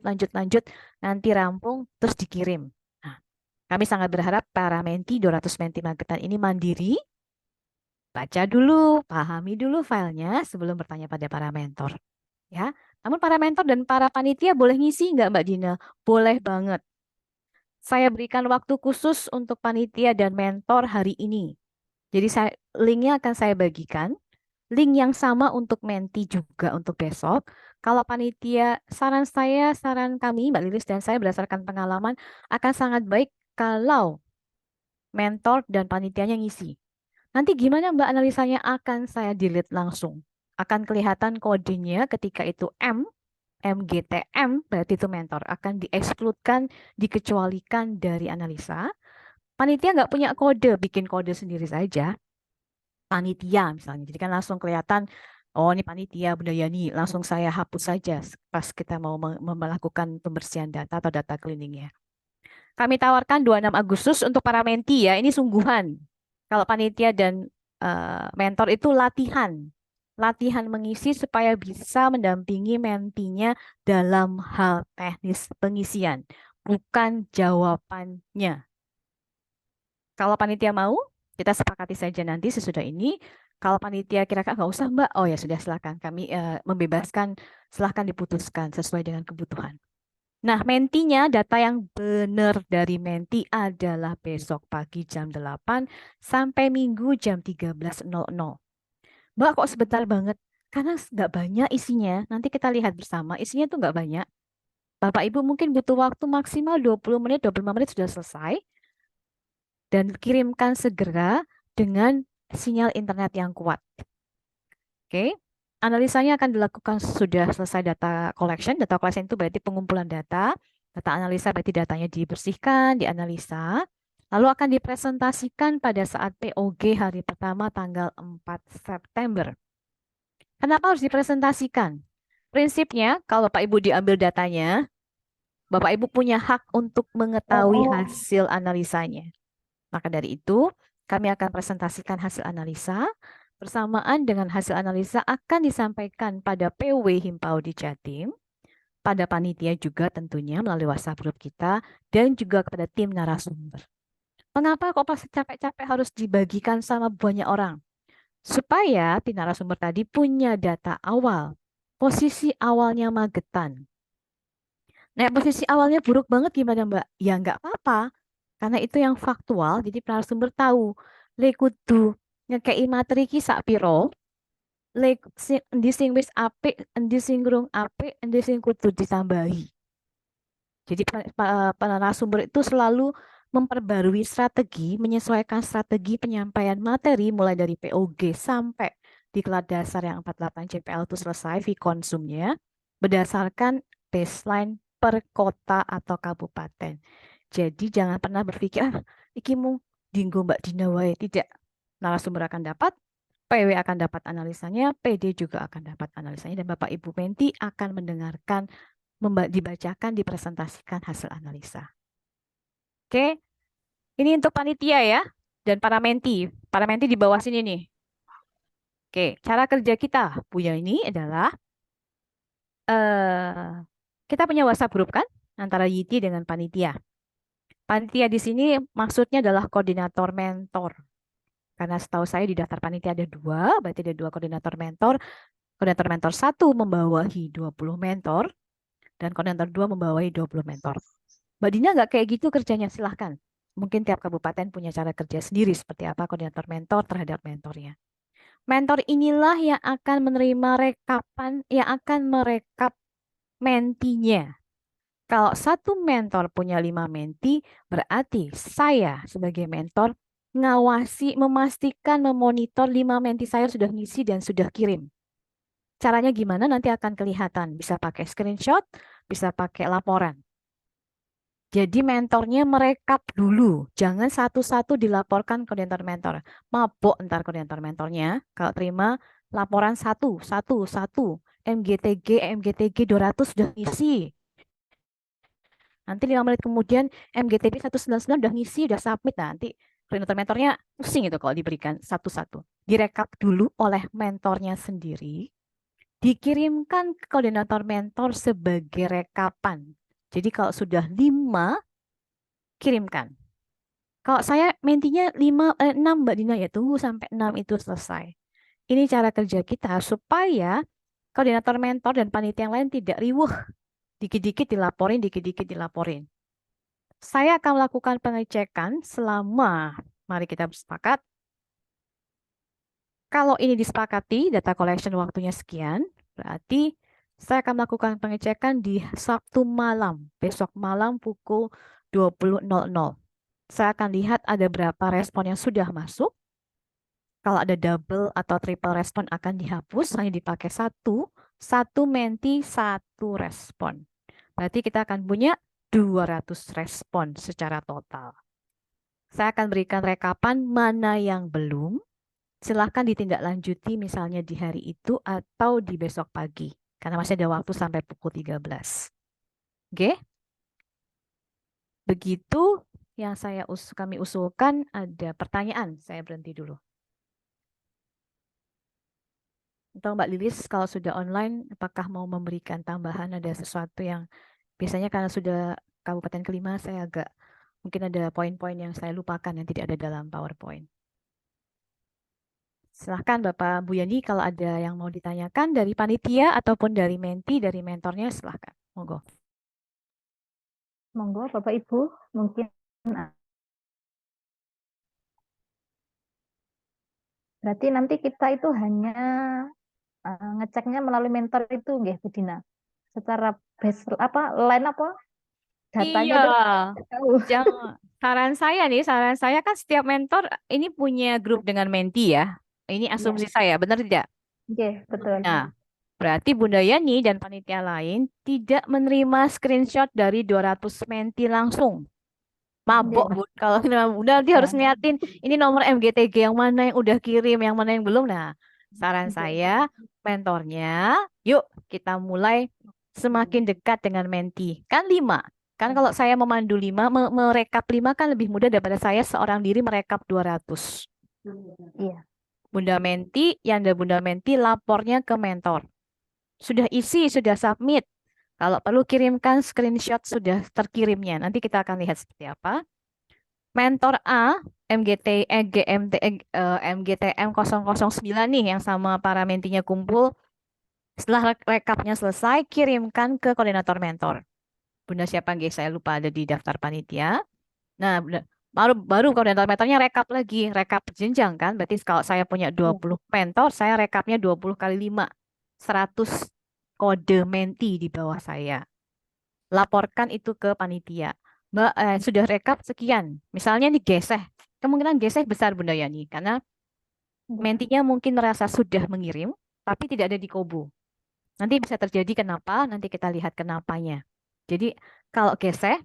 nanti rampung, terus dikirim. Nah, kami sangat berharap para menti, 200 menti Magetan ini mandiri, baca dulu, pahami dulu filenya sebelum bertanya pada para mentor. Ya, namun para mentor dan para panitia boleh ngisi nggak Mbak Dina? Boleh banget. Saya berikan waktu khusus untuk panitia dan mentor hari ini. Jadi linknya akan saya bagikan. Link yang sama untuk menti juga untuk besok. Kalau panitia, saran kami, Mbak Lilis dan saya berdasarkan pengalaman, akan sangat baik kalau mentor dan panitianya ngisi. Nanti gimana Mbak analisanya? Akan saya delete langsung. Akan kelihatan kodenya ketika itu MGTM, berarti itu mentor. Akan diekskludkan, dikecualikan dari analisa. Panitia nggak punya kode, bikin kode sendiri saja. Panitia misalnya. Jadi kan langsung kelihatan, oh ini panitia Bunda Yani. Langsung saya hapus saja pas kita mau melakukan pembersihan data atau data cleaning ya. Kami tawarkan 26 Agustus untuk para menti ya. Ini sungguhan. Kalau panitia dan mentor itu latihan. Latihan mengisi supaya bisa mendampingi mentinya dalam hal teknis pengisian. Bukan jawabannya. Kalau panitia mau, kita sepakati saja nanti sesudah ini. Kalau panitia kira-kira nggak usah Mbak, oh ya sudah silakan. Kami membebaskan, silakan diputuskan sesuai dengan kebutuhan. Nah, mentinya, data yang benar dari menti adalah besok pagi jam 8 sampai minggu jam 13.00. Mbak, kok sebentar banget? Karena nggak banyak isinya. Nanti kita lihat bersama, isinya tuh nggak banyak. Bapak Ibu mungkin butuh waktu maksimal 20 menit, 25 menit sudah selesai. Dan kirimkan segera dengan sinyal internet yang kuat. Oke. Analisanya akan dilakukan sudah selesai data collection. Data collection itu berarti pengumpulan data. Data analisa berarti datanya dibersihkan, dianalisa. Lalu akan dipresentasikan pada saat POG hari pertama tanggal 4 September. Kenapa harus dipresentasikan? Prinsipnya, kalau Bapak Ibu diambil datanya, Bapak Ibu punya hak untuk mengetahui hasil analisanya. Maka dari itu, kami akan presentasikan hasil analisa. Bersamaan dengan hasil analisa akan disampaikan pada PW Himpau di Jatim, pada panitia juga tentunya melalui WhatsApp group kita, dan juga kepada tim narasumber. Mengapa kok pas capek-capek harus dibagikan sama banyak orang? Supaya tim narasumber tadi punya data awal. Posisi awalnya magetan. Nah, posisi awalnya buruk banget gimana Mbak? Ya nggak apa-apa. Karena itu yang faktual, jadi narasumber tahu. Le kudu ngekei materi ki sak piro, endi sing wis apik, endi sing durung apik, endi sing kudu ditambahi. Jadi narasumber itu selalu memperbarui strategi, menyesuaikan strategi penyampaian materi mulai dari POG sampai di kelas dasar yang 48 CPL itu selesai V-konsumnya berdasarkan baseline per kota atau kabupaten. Jadi jangan pernah berpikir, iki mu dinggo Mbak Dina wae. Tidak. Narasumber akan dapat, PW akan dapat analisanya, PD juga akan dapat analisanya, dan Bapak Ibu Menti akan mendengarkan, dibacakan, dipresentasikan hasil analisa. Oke, ini untuk panitia ya, dan para menti. Para menti di bawah sini nih. Oke, cara kerja kita punya ini adalah, kita punya WhatsApp group kan, antara Yiti dengan panitia. Panitia di sini maksudnya adalah koordinator mentor. Karena setahu saya di daftar panitia ada 2, berarti ada 2 koordinator mentor. Koordinator mentor 1 membawahi 20 mentor, dan koordinator 2 membawahi 20 mentor. Mbak Dina nggak kayak gitu kerjanya, silahkan. Mungkin tiap kabupaten punya cara kerja sendiri seperti apa koordinator mentor terhadap mentornya. Mentor inilah yang akan menerima rekapan, yang akan merekap mentinya. Kalau satu mentor punya 5 menti, berarti saya sebagai mentor ngawasi, memastikan, memonitor 5 menti saya sudah ngisi dan sudah kirim. Caranya gimana nanti akan kelihatan. Bisa pakai screenshot, bisa pakai laporan. Jadi mentornya merekap dulu. Jangan satu-satu dilaporkan koordinator mentor. Mabok ntar koordinator mentornya. Kalau terima laporan satu. MGTG 200 sudah ngisi. Nanti 5 menit kemudian MGTG 199 udah ngisi, udah submit. Nah, nanti koordinator mentornya pusing itu kalau diberikan satu-satu. Direkap dulu oleh mentornya sendiri. Dikirimkan ke koordinator mentor sebagai rekapan. Jadi kalau sudah 5, kirimkan. Kalau saya mentinya 6 Mbak Dina ya, tunggu sampai 6 itu selesai. Ini cara kerja kita supaya koordinator mentor dan panitia yang lain tidak riuh. Dikit-dikit dilaporin, dikit-dikit dilaporin. Saya akan melakukan pengecekan selama, mari kita bersepakat. Kalau ini disepakati, data collection waktunya sekian, berarti saya akan melakukan pengecekan di Sabtu malam, besok malam pukul 20.00. Saya akan lihat ada berapa respon yang sudah masuk, Kalau ada double atau triple respon akan dihapus, hanya dipakai satu menti, satu respon. Berarti kita akan punya 200 respon secara total. Saya akan berikan rekapan mana yang belum. Silahkan ditindaklanjuti misalnya di hari itu atau di besok pagi. Karena masih ada waktu sampai pukul 13. Oke? Begitu yang kami usulkan. Ada pertanyaan, saya berhenti dulu. Atau Mbak Lilis kalau sudah online, apakah mau memberikan tambahan, ada sesuatu yang biasanya karena sudah kabupaten kelima, saya agak mungkin ada poin-poin yang saya lupakan yang tidak ada dalam PowerPoint. Silahkan Bapak Bu Yani kalau ada yang mau ditanyakan dari panitia ataupun dari menti, dari mentornya, silahkan. Monggo. Monggo Bapak Ibu, mungkin berarti nanti kita itu hanya ngeceknya melalui mentor itu nggih Bu Dina. Secara base line datanya Iya, itu tahu. saran saya kan setiap mentor ini punya grup dengan menti ya. Ini asumsi saya, benar tidak? Oke, betul. Nah, berarti Bunda Yani dan panitia lain tidak menerima screenshot dari 200 menti langsung. Mabok, Bu. Kalau Bunda nanti harus ngeliatin ini nomor MGTG yang mana yang udah kirim, yang mana yang belum. Nah, saran saya mentornya, yuk kita mulai semakin dekat dengan menti. Kan 5. Kan kalau saya memandu 5, merekap 5 kan lebih mudah daripada saya seorang diri merekap 200. Iya. Bunda Menti, yang ada Bunda Menti lapornya ke mentor. Sudah isi, sudah submit. Kalau perlu kirimkan screenshot sudah terkirimnya. Nanti kita akan lihat seperti apa. Mentor A, MGTM 009 nih yang sama para mentinya kumpul. Setelah rekapnya selesai, kirimkan ke koordinator mentor. Bunda siapa nggih? Saya lupa ada di daftar panitia. Nah, baru koordinator mentornya rekap lagi, rekap jenjang kan. Berarti kalau saya punya 20 mentor, saya rekapnya 20 kali 5. 100 kode menti di bawah saya. Laporkan itu ke panitia. Mbak, sudah rekap sekian. Misalnya nih geseh. Kemungkinan geseh besar Bunda Yani. Karena mentinya mungkin merasa sudah mengirim, tapi tidak ada di Kobo. Nanti bisa terjadi kenapa, nanti kita lihat kenapanya. Jadi kalau geseh,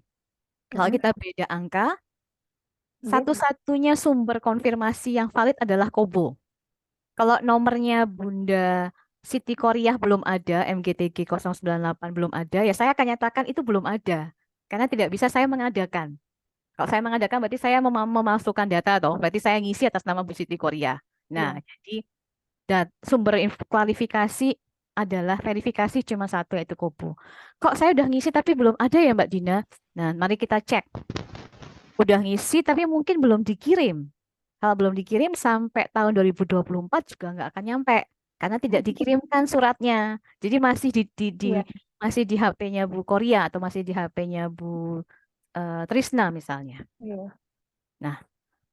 kalau kita beda angka, satu-satunya sumber konfirmasi yang valid adalah Kobo. Kalau nomornya Bunda Siti Koriah belum ada, MGTG 098 belum ada, ya saya akan nyatakan itu belum ada. Karena tidak bisa saya mengadakan. Kalau saya mengadakan berarti saya memasukkan data toh, berarti saya ngisi atas nama Bu Siti Koriah. Nah, jadi sumber kualifikasi adalah verifikasi cuma satu yaitu Kobo. Kok saya udah ngisi tapi belum ada ya Mbak Dina? Nah, mari kita cek. Udah ngisi tapi mungkin belum dikirim. Kalau belum dikirim sampai tahun 2024 juga nggak akan nyampe karena tidak dikirimkan suratnya. Jadi masih masih di HP-nya Bu Korea atau masih di HP-nya Bu Trisna misalnya. Nah,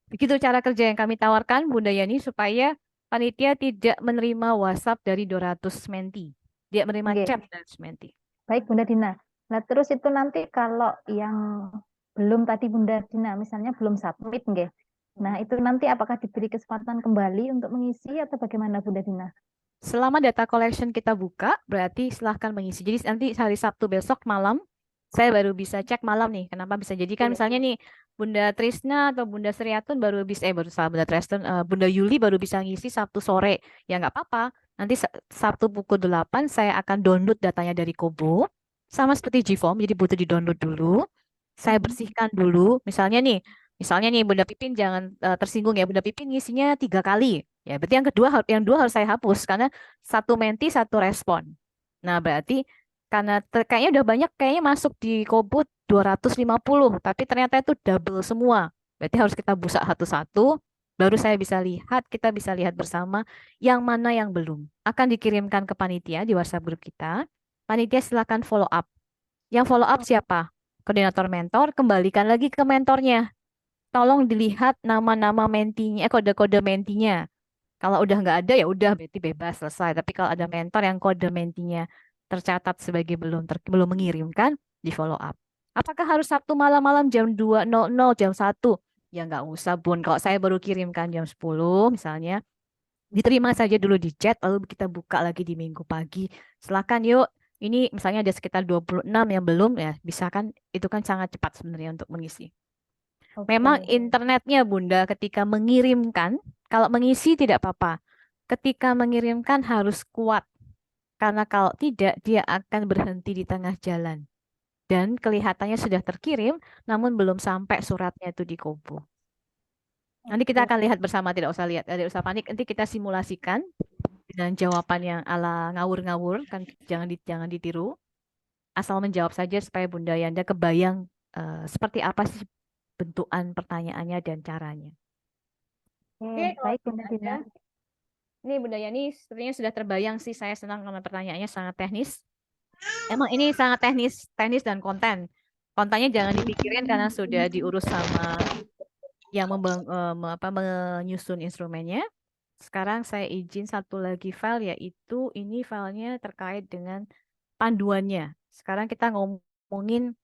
begitu cara kerja yang kami tawarkan Bunda Yani supaya panitia tidak menerima WhatsApp dari 200 menti. Dia menerima chat dari menti. Baik Bunda Dina. Nah, terus itu nanti kalau yang belum tadi Bunda Dina misalnya belum submit nggih. Nah, itu nanti apakah diberi kesempatan kembali untuk mengisi atau bagaimana Bunda Dina? Selama data collection kita buka, berarti silahkan mengisi. Jadi nanti hari Sabtu besok malam, saya baru bisa cek malam nih. Kenapa bisa jadi kan misalnya nih, Bunda Trisna atau Bunda Sriatun baru bisa, baru salah Bunda Trisna, Bunda Yuli baru bisa ngisi Sabtu sore. Ya nggak apa-apa. Nanti Sabtu pukul 8 saya akan download datanya dari Kobo. Sama seperti GForm, jadi butuh di-download dulu. Saya bersihkan dulu. Misalnya nih Bunda Pipin jangan tersinggung ya. Bunda Pipin ngisinya 3 kali. Ya, berarti yang dua harus saya hapus karena satu menti satu respon. Nah, berarti karena kayaknya udah banyak kayaknya masuk di Kobo 250, tapi ternyata itu double semua. Berarti harus kita buka satu-satu, baru kita bisa lihat bersama yang mana yang belum. Akan dikirimkan ke panitia di WhatsApp grup kita. Panitia silakan follow up. Yang follow up siapa? Koordinator mentor, kembalikan lagi ke mentornya. Tolong dilihat nama-nama mentinya, kode-kode mentinya. Kalau udah nggak ada ya udah berarti bebas selesai. Tapi kalau ada mentor yang kode mentinya tercatat sebagai belum mengirimkan, di follow up. Apakah harus Sabtu malam-malam jam 2.00, jam 1? Ya nggak usah Bun. Kalau saya baru kirimkan jam 10 misalnya, Diterima saja dulu di chat, lalu kita buka lagi di minggu pagi. Silakan yuk. Ini misalnya ada sekitar 26 yang belum ya, bisa kan? Itu kan sangat cepat sebenarnya untuk mengisi. Memang Oke. internetnya Bunda ketika mengirimkan, kalau mengisi tidak apa-apa. Ketika mengirimkan harus kuat. Karena kalau tidak, dia akan berhenti di tengah jalan. Dan kelihatannya sudah terkirim, namun belum sampai suratnya itu di Kobo. Nanti kita akan lihat bersama, tidak usah panik. Nanti kita simulasikan dengan jawaban yang ala ngawur-ngawur, kan jangan ditiru. Asal menjawab saja supaya Bunda Yanda kebayang seperti apa sih bentukan pertanyaannya dan caranya. Oke, kalau Baik, Bunda tidak Dina. ada, ini Bunda Yani sepertinya sudah terbayang sih, saya senang karena pertanyaannya sangat teknis. Emang ini sangat teknis dan konten. Kontennya jangan dipikirin karena sudah diurus sama yang menyusun instrumennya. Sekarang saya izin satu lagi file, yaitu ini filenya terkait dengan panduannya. Sekarang kita ngomongin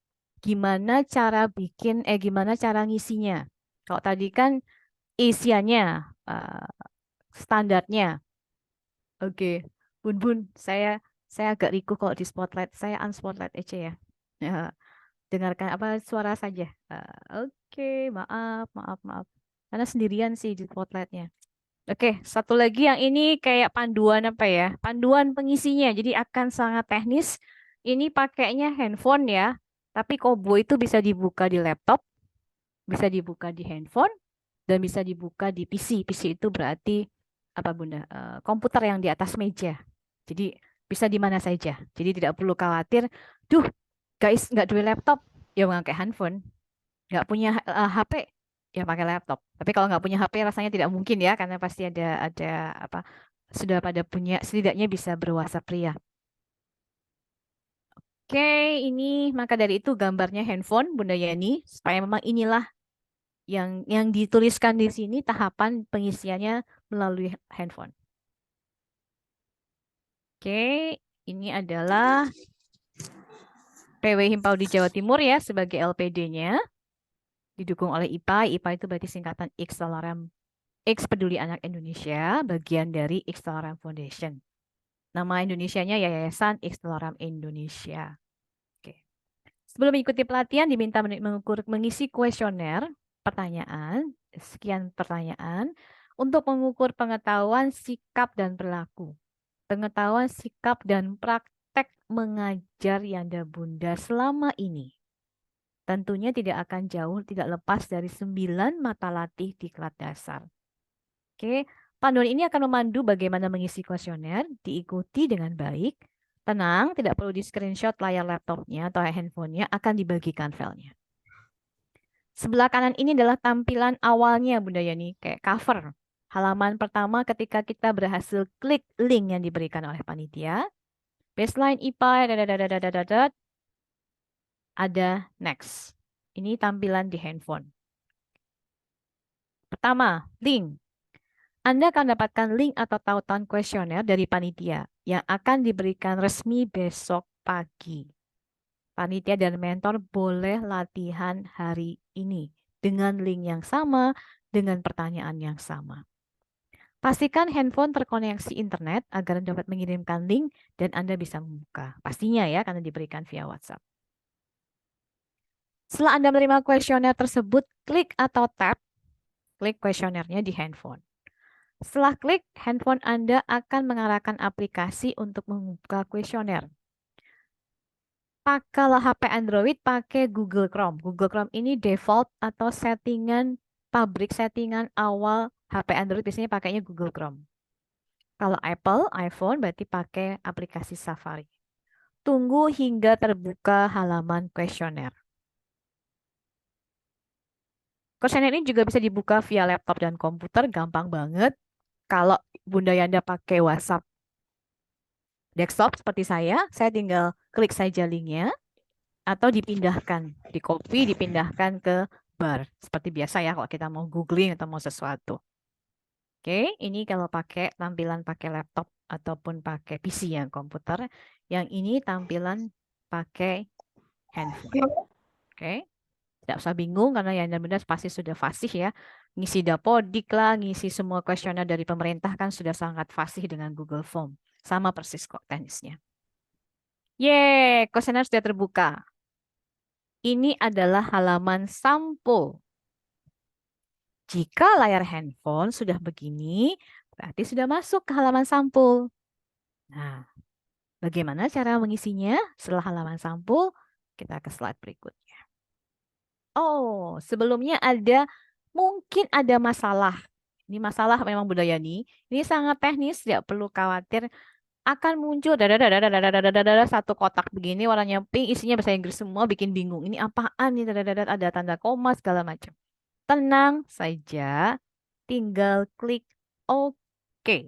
gimana cara gimana cara ngisinya. Kalau tadi kan isiannya, standarnya. Oke, Bun, saya agak riku kalau di spotlight. Saya unspotlight aja ya. Ya, dengarkan apa suara saja. Oke, maaf. Karena sendirian sih di spotlightnya. Oke, satu lagi yang ini kayak panduan apa ya? Panduan pengisinya. Jadi akan sangat teknis. Ini pakainya handphone ya. Tapi Kobo itu bisa dibuka di laptop, bisa dibuka di handphone, dan bisa dibuka di PC. PC itu berarti apa Bunda? Komputer yang di atas meja. Jadi bisa di mana saja. Jadi tidak perlu khawatir, duh guys nggak duwe laptop, ya pakai handphone. Nggak punya HP, ya pakai laptop. Tapi kalau nggak punya HP rasanya tidak mungkin ya, karena pasti ada apa sudah pada punya, setidaknya bisa berWhatsApp pria. Oke, ini maka dari itu gambarnya handphone Bunda Yani, supaya memang inilah yang dituliskan di sini tahapan pengisiannya melalui handphone. Oke, ini adalah PW Himpau di Jawa Timur ya sebagai LPD-nya, didukung oleh IPA. IPA itu berarti singkatan X Tolerant, X Peduli Anak Indonesia, bagian dari X Tolerant Foundation. Nama Indonesianya Yayasan X Tolerant Indonesia. Oke. Sebelum mengikuti pelatihan diminta mengisi kuesioner pertanyaan, sekian pertanyaan untuk mengukur pengetahuan, sikap dan perilaku. Pengetahuan, sikap dan praktek mengajar Yanda Bunda selama ini. Tentunya tidak akan jauh, tidak lepas dari 9 mata latih di kelas dasar. Oke, panduan ini akan memandu bagaimana mengisi kuesioner, diikuti dengan baik. Tenang, tidak perlu di-screenshot layar laptopnya atau handphonenya, akan dibagikan filenya. Sebelah kanan ini adalah tampilan awalnya Bunda Yani, kayak cover. Halaman pertama ketika kita berhasil klik link yang diberikan oleh panitia. Baseline IPA, ada next. Ini tampilan di handphone. Pertama, link. Anda akan dapatkan link atau tautan kuesioner dari panitia yang akan diberikan resmi besok pagi. Panitia dan mentor boleh latihan hari ini dengan link yang sama, dengan pertanyaan yang sama. Pastikan handphone terkoneksi internet agar dapat mengirimkan link dan Anda bisa membuka. Pastinya ya, karena diberikan via WhatsApp. Setelah Anda menerima kuesioner tersebut, klik atau tap, klik kuesionernya di handphone. Setelah klik, handphone Anda akan mengarahkan aplikasi untuk membuka kuesioner. Kalau HP Android pakai Google Chrome. Google Chrome ini default atau settingan pabrik, settingan awal HP Android biasanya pakainya Google Chrome. Kalau Apple, iPhone berarti pakai aplikasi Safari. Tunggu hingga terbuka halaman kuesioner. Kuesioner ini juga bisa dibuka via laptop dan komputer, gampang banget. Kalau Bunda Yanda pakai WhatsApp desktop seperti saya tinggal klik saja linknya, atau dipindahkan, di copy, dipindahkan ke bar. Seperti biasa ya kalau kita mau googling atau mau sesuatu. Oke, ini kalau pakai tampilan pakai laptop ataupun pakai PC yang komputer. Yang ini tampilan pakai handphone. Oke, tidak usah bingung karena yang benar pasti sudah fasih ya. ngisi Dapodik lah, ngisi semua kuesioner dari pemerintah kan sudah sangat fasih dengan Google Form. Sama persis kok teknisnya. Yeay, kuesioner sudah terbuka. Ini adalah halaman sampul. Jika layar handphone sudah begini, berarti sudah masuk ke halaman sampul. Nah, bagaimana cara mengisinya setelah halaman sampul? Kita ke slide berikutnya. Oh, sebelumnya mungkin ada masalah. Ini masalah memang budaya nih. Ini sangat teknis, tidak perlu khawatir. Akan muncul satu kotak begini warnanya pink, isinya bahasa Inggris semua, bikin bingung. Ini apaan nih? Ada tanda koma segala macam. Tenang saja, tinggal klik OK.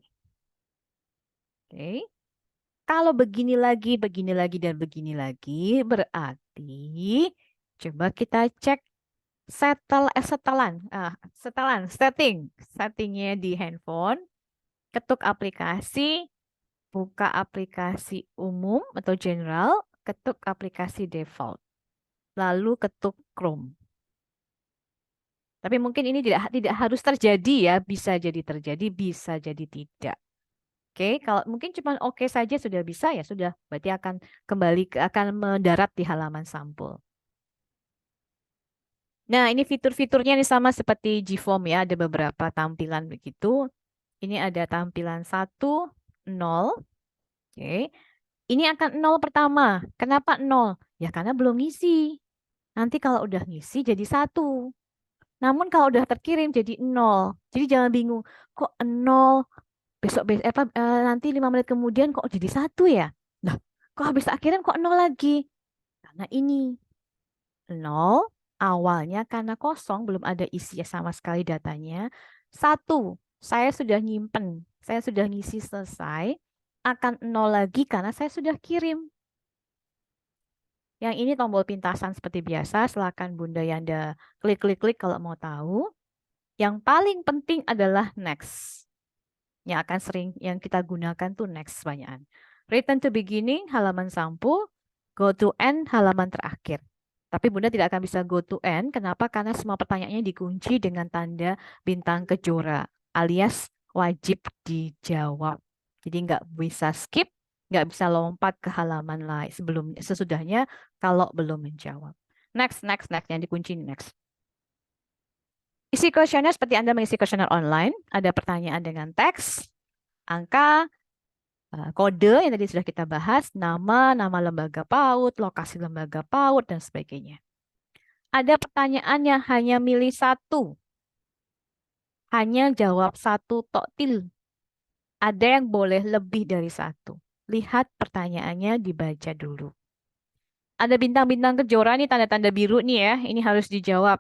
Oke. Kalau begini lagi, dan begini lagi, berarti coba kita cek settingnya di handphone, ketuk aplikasi, buka aplikasi umum atau general, ketuk aplikasi default, lalu ketuk Chrome. Tapi mungkin ini tidak harus terjadi ya, bisa jadi terjadi, bisa jadi tidak. Oke, kalau mungkin cuma oke saja sudah bisa ya sudah, berarti akan mendarat di halaman sampul. Nah, ini fitur-fiturnya ini sama seperti GForm ya, ada beberapa tampilan begitu. Ini ada tampilan 1, 0. Oke. Ini akan 0 pertama. Kenapa 0? Ya karena belum ngisi. Nanti kalau udah ngisi jadi 1. Namun kalau udah terkirim jadi 0. Jadi jangan bingung, kok 0 nanti 5 menit kemudian kok jadi 1 ya? Nah, kok habis tak kirim kok 0 lagi? Karena ini 0 awalnya karena kosong, belum ada isi sama sekali datanya. 1, saya sudah nyimpen, saya sudah ngisi selesai, akan 0 lagi karena saya sudah kirim. Yang ini tombol pintasan seperti biasa, silakan Bunda Yanda klik kalau mau tahu. Yang paling penting adalah next. Yang kita gunakan tuh next banyakan. Return to beginning, halaman sampul. Go to end, halaman terakhir. Tapi Bunda tidak akan bisa go to end. Kenapa? Karena semua pertanyaannya dikunci dengan tanda bintang kejora, alias wajib dijawab. Jadi nggak bisa skip, nggak bisa lompat ke halaman lain sesudahnya kalau belum menjawab. Next, yang dikunci next. Isi kuesioner seperti Anda mengisi kuesioner online, ada pertanyaan dengan teks, angka, kode yang tadi sudah kita bahas, nama lembaga PAUD, lokasi lembaga PAUD, dan sebagainya. Ada pertanyaan yang hanya milih 1. Hanya jawab 1 toktil. Ada yang boleh lebih dari 1. Lihat pertanyaannya, dibaca dulu. Ada bintang-bintang kejora nih, tanda-tanda biru nih ya, ini harus dijawab.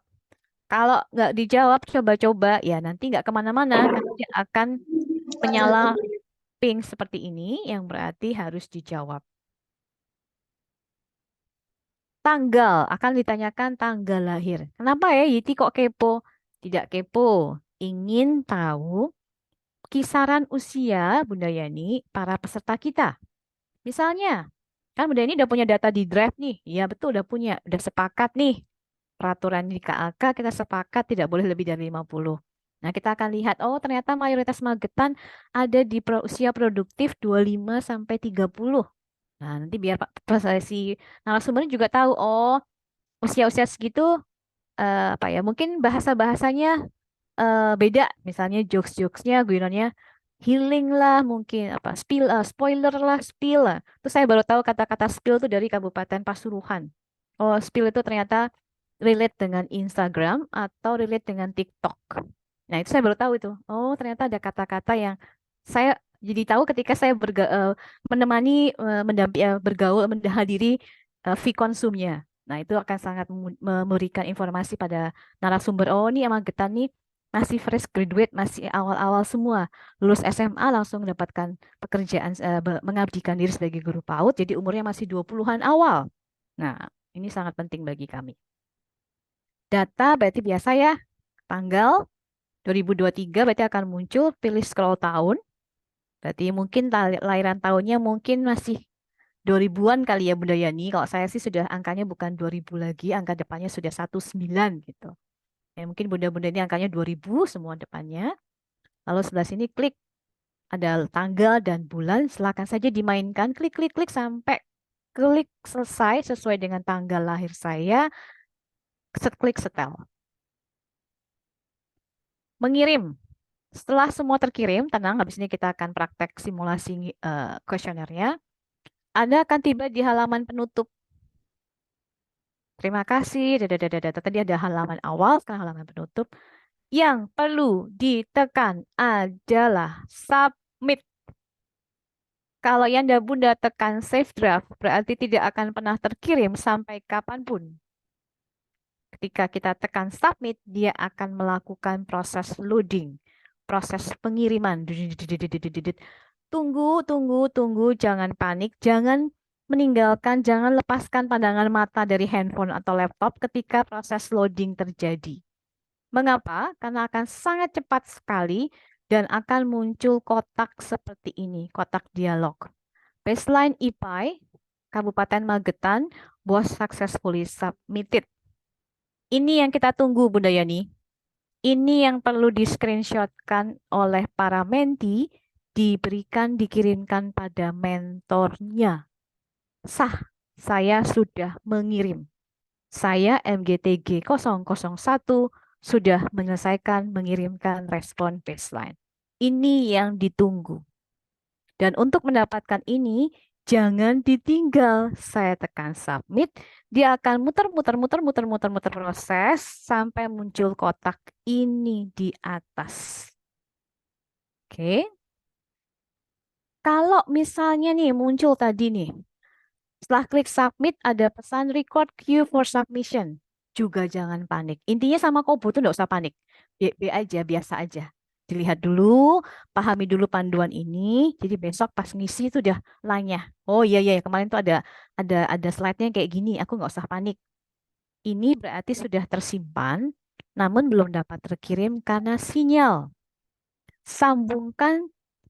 Kalau nggak dijawab, coba-coba, ya nanti nggak kemana-mana, karena dia akan menyala pink seperti ini, yang berarti harus dijawab. Tanggal, akan ditanyakan tanggal lahir. Kenapa ya Yiti kok kepo? Tidak kepo, ingin tahu kisaran usia Bunda Yani para peserta kita. Misalnya, kan Bunda Yani udah punya data di Drive nih. Iya betul, udah punya. Udah sepakat nih. Peraturan di KAK kita sepakat tidak boleh lebih dari 50. Nah, kita akan lihat, oh ternyata mayoritas Magetan ada di usia produktif 25 sampai 30. Nah, nanti biar si narasumber juga tahu, oh usia-usia segitu mungkin bahasa-bahasanya beda. Misalnya jokes-jokesnya, guyonannya healing lah, mungkin spoiler lah, spill lah. Terus saya baru tahu kata-kata spill itu dari Kabupaten Pasuruan. Oh, spill itu ternyata relate dengan Instagram atau relate dengan TikTok. Nah, itu saya baru tahu itu. Oh, ternyata ada kata-kata yang saya jadi tahu ketika saya menemani, bergaul, menghadiri Vkonsumnya. Nah, itu akan sangat memberikan informasi pada narasumber. Oh, ini emang Getan nih masih fresh graduate, masih awal-awal semua. Lulus SMA langsung mendapatkan pekerjaan, mengabdikan diri sebagai guru PAUD, jadi umurnya masih 20-an awal. Nah, ini sangat penting bagi kami. Data berarti biasa ya, tanggal 2023 berarti akan muncul, pilih scroll tahun. Berarti mungkin lahiran tahunnya mungkin masih 2000-an kali ya Bunda Yani. Kalau saya sih sudah angkanya bukan 2000 lagi, angka depannya sudah 19 gitu. Ya, mungkin bunda-bunda ini angkanya 2000 semua depannya. Lalu sebelah sini klik ada tanggal dan bulan, silakan saja dimainkan, klik klik klik sampai klik selesai sesuai dengan tanggal lahir saya, klik setel. Mengirim. Setelah semua terkirim, tenang, habis ini kita akan praktek simulasi kuesionernya. Anda akan tiba di halaman penutup. Terima kasih. Tadi ada halaman awal, sekarang halaman penutup. Yang perlu ditekan adalah submit. Kalau Yanda Bunda tekan save draft, berarti tidak akan pernah terkirim sampai kapanpun. Ketika kita tekan submit, dia akan melakukan proses loading, proses pengiriman. Tunggu, tunggu, tunggu, jangan panik, jangan meninggalkan, jangan lepaskan pandangan mata dari handphone atau laptop ketika proses loading terjadi. Mengapa? Karena akan sangat cepat sekali dan akan muncul kotak seperti ini, kotak dialog. Baseline IPI, Kabupaten Magetan, was successfully submitted. Ini yang kita tunggu, Bunda Yani. Ini yang perlu di-screenshotkan oleh para menti, dikirimkan pada mentornya. Sah, saya sudah mengirim. Saya MGTG 001 sudah menyelesaikan mengirimkan respon baseline. Ini yang ditunggu. Dan untuk mendapatkan ini, jangan ditinggal. Saya tekan submit, dia akan muter proses sampai muncul kotak ini di atas. Oke. Kalau misalnya nih muncul tadi nih, setelah klik submit ada pesan record queue for submission. Juga jangan panik. Intinya sama Kobo tuh nggak usah panik. B aja, biasa aja. Dilihat dulu, pahami dulu panduan ini. Jadi besok pas ngisi itu udah lainnya. Oh iya iya kemarin tuh ada slide-nya kayak gini. Aku nggak usah panik. Ini berarti sudah tersimpan, namun belum dapat terkirim karena sinyal.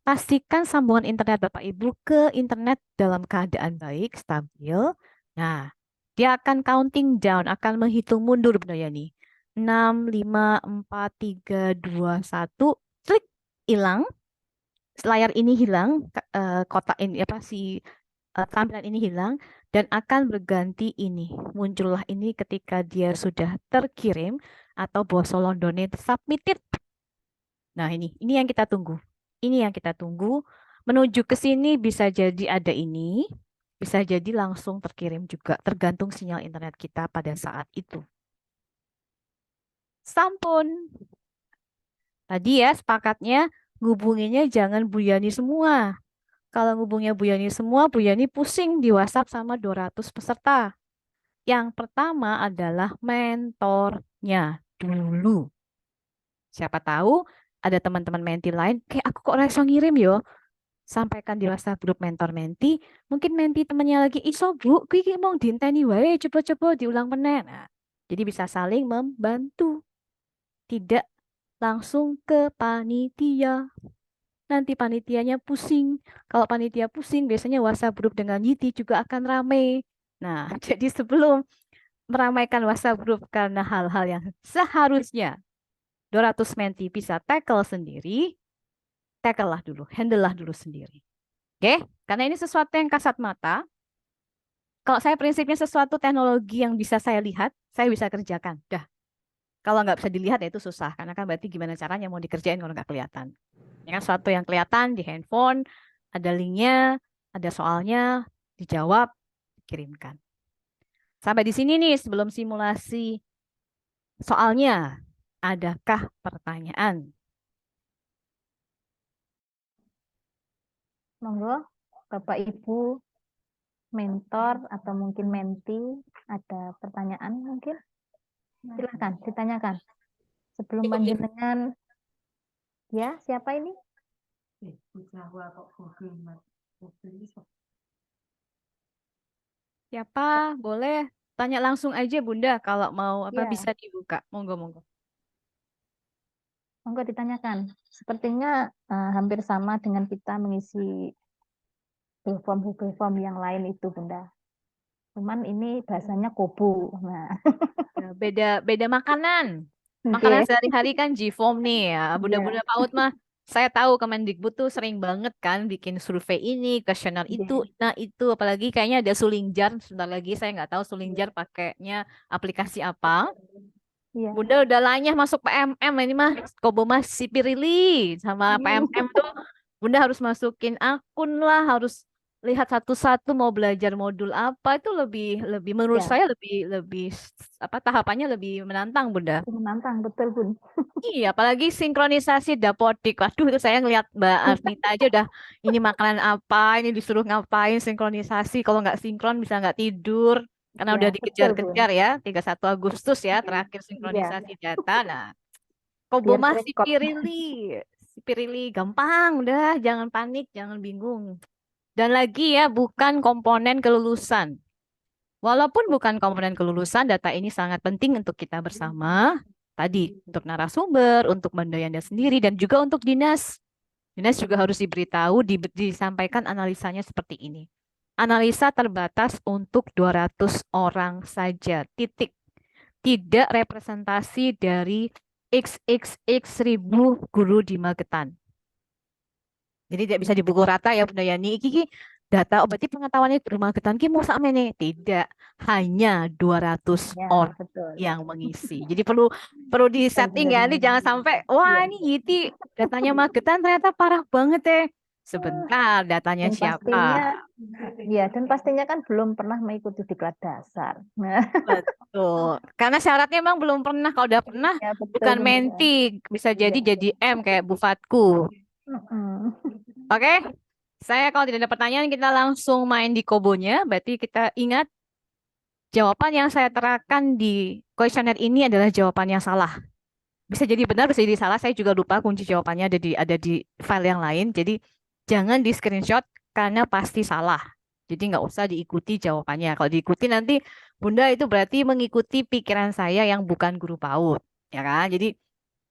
Pastikan sambungan internet Bapak Ibu ke internet dalam keadaan baik, stabil. Nah, dia akan counting down, akan menghitung mundur Bunda Yani. 6, 5, 4, 3, 2, 1, klik, hilang. Layar ini hilang, kotak ini tampilan ini hilang dan akan berganti ini. Muncullah ini ketika dia sudah terkirim atau boso Londonnya submitted. Nah, ini yang kita tunggu. Ini yang kita tunggu. Menuju ke sini bisa jadi ada ini, bisa jadi langsung terkirim juga, tergantung sinyal internet kita pada saat itu. Sampun. Tadi ya sepakatnya ngubunginya jangan Bu Yani semua. Kalau ngubungnya Bu Yani semua, Bu Yani pusing di WhatsApp sama 200 peserta. Yang pertama adalah mentornya dulu. Siapa tahu ada teman-teman menti lain, kayak aku kok rasa ngirim yo. Sampaikan di WhatsApp grup mentor menti, mungkin menti temannya lagi, iso Bu, kuwi iki mau diinteni wae, coba-coba diulang meneh. Nah, jadi bisa saling membantu. Tidak langsung ke panitia. Nanti panitianya pusing. Kalau panitia pusing, biasanya WhatsApp grup dengan Yiti juga akan rame. Nah, jadi sebelum meramaikan WhatsApp grup karena hal-hal yang seharusnya 200 menti bisa tackle sendiri, tackle lah dulu, handle lah dulu sendiri. Oke, karena ini sesuatu yang kasat mata. Kalau saya prinsipnya sesuatu teknologi yang bisa saya lihat, saya bisa kerjakan. Dah. Kalau nggak bisa dilihat ya itu susah, karena kan berarti gimana caranya mau dikerjain kalau nggak kelihatan. Ya kan sesuatu yang kelihatan di handphone, ada linknya, ada soalnya, dijawab, dikirimkan. Sampai di sini nih sebelum simulasi soalnya, adakah pertanyaan? Monggo, Bapak Ibu mentor atau mungkin menti, ada pertanyaan mungkin? Silakan ditanyakan. Sebelum panjenengan, ya siapa ini? Siapa? Boleh tanya langsung aja Bunda kalau mau apa Ya, bisa dibuka. Monggo monggo. monggo ditanyakan. Sepertinya hampir sama dengan kita mengisi Google Form yang lain itu, Bunda. Cuman ini bahasanya Kobo. Nah, Ya, beda makanan. Makanan Oke. sehari-hari kan G-form nih ya. Iya. Bunda-bunda PAUD mah saya tahu Kemendikbud tuh sering banget kan bikin survei ini, kuesioner itu, Iya. nah itu apalagi kayaknya ada Sulingjar sebentar lagi saya nggak tahu Sulingjar pakainya aplikasi apa. Iya. Bunda udah lanyah masuk PMM ini mah Kobo mah Sipirili sama PMM tuh Bunda harus masukin akun lah, harus lihat satu-satu mau belajar modul apa itu lebih lebih menurut Ya, saya lebih lebih apa tahapannya lebih menantang Bunda. menantang betul, Bun. Iya, apalagi sinkronisasi dapodik. Waduh, itu saya ngeliat Mbak Arnita aja udah ini makanan apa, ini disuruh ngapain sinkronisasi. Kalau nggak sinkron bisa nggak tidur. Karena Ya, udah betul, dikejar-kejar Bun. ya, 31 Agustus ya, terakhir Ya, sinkronisasi data. Nah, Kobo biar masih rekod. Pirili. Si Pirili gampang, udah jangan panik, jangan bingung. Dan lagi ya, bukan komponen kelulusan. Walaupun bukan komponen kelulusan, data ini sangat penting untuk kita bersama. Tadi, untuk narasumber, untuk Bandayanda sendiri, dan juga untuk dinas. Dinas juga harus diberitahu, disampaikan analisanya seperti ini. Analisa terbatas untuk 200 orang saja, titik. Tidak representasi dari XXX ribu guru di Magetan. Jadi tidak bisa dipukul rata ya Bunda Yani. Iki data berarti pengetahuannya di rumah Getan ki mau sakmene. Tidak, hanya 200 Ya, orang betul. yang mengisi. Jadi perlu perlu di Betul, setting benar, ya. Ini benar. jangan sampai wah Iya. ini Yiti datanya Magetan ternyata parah banget ya. Sebentar, datanya Dan siapa? pastinya, ya, dan pastinya kan belum pernah mengikuti diklat dasar. Nah, Betul. Karena syaratnya emang belum pernah. Kalau udah pernah ya betul, bukan benar. menti, bisa Iya. jadi M kayak Bufatku. Mm-mm. Oke? Saya kalau tidak ada pertanyaan kita langsung main di Kobonya. Berarti kita ingat jawaban yang saya terapkan di kuesioner ini adalah jawaban yang salah. Bisa jadi benar, bisa jadi salah. Saya juga lupa kunci jawabannya ada di file yang lain. Jadi jangan di screenshot karena pasti salah. Jadi nggak usah diikuti jawabannya. Kalau diikuti nanti Bunda itu berarti mengikuti pikiran saya yang bukan guru PAUD. Ya kan? Jadi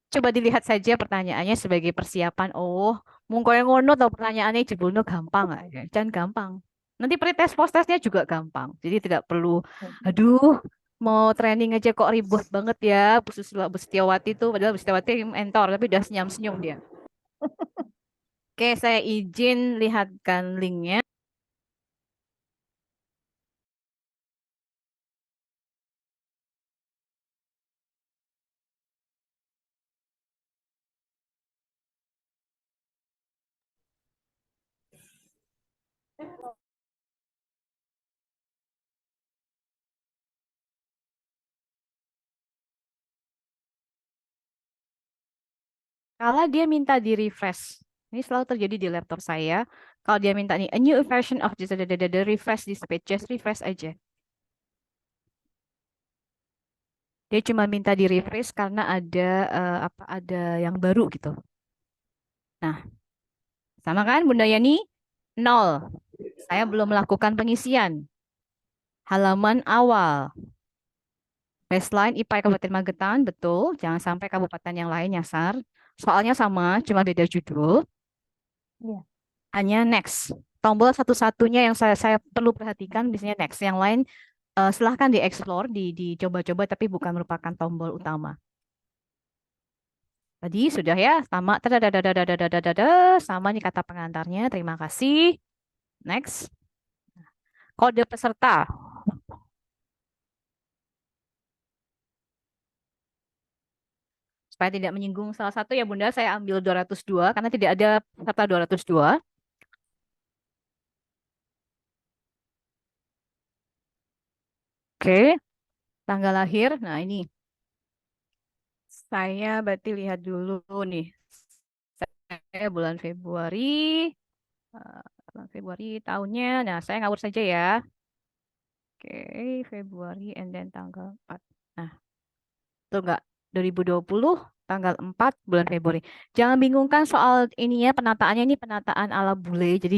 coba dilihat saja pertanyaannya sebagai persiapan. Oh, mungkin yang ngono atau pertanyaannya jebulno gampang nggak? Ya, jangan gampang. Nanti pretest postesnya juga gampang. Jadi tidak perlu, aduh, mau training aja kok ribet banget ya. Bu Setiawati itu, padahal Bu Setiawati mentor, tapi udah senyum-senyum dia. Oke, saya izin lihatkan linknya. Kalau dia minta di refresh, ini selalu terjadi di laptop saya. Kalau dia minta nih, a new version of this, refresh this page, just refresh aja. Dia cuma minta di refresh karena ada yang baru gitu. Nah, sama kan Bunda Yani? 0. Saya belum melakukan pengisian. Halaman awal. Baseline IPA Kabupaten Magetan, betul. Jangan sampai kabupaten yang lain nyasar. Soalnya sama, cuma beda judul. Iya. Hanya next. Tombol satu-satunya yang saya perlu perhatikan biasanya next. Yang lain silahkan dieksplor, dicoba-coba, tapi bukan merupakan tombol utama. Tadi sudah ya, sama. Sama nih kata pengantarnya. Terima kasih. Next. Kode peserta. Supaya tidak menyinggung salah satu ya Bunda, saya ambil 202 karena tidak ada peserta 202. Oke, tanggal lahir. Nah ini, saya berarti lihat dulu nih. Saya bulan Februari. Bulan Februari tahunnya. Nah, saya ngawur saja ya. Oke, Februari and then tanggal 4. Nah, itu enggak 2020 tanggal 4 bulan Februari. Jangan bingungkan soal ininya penataannya ini penataan ala bule. Jadi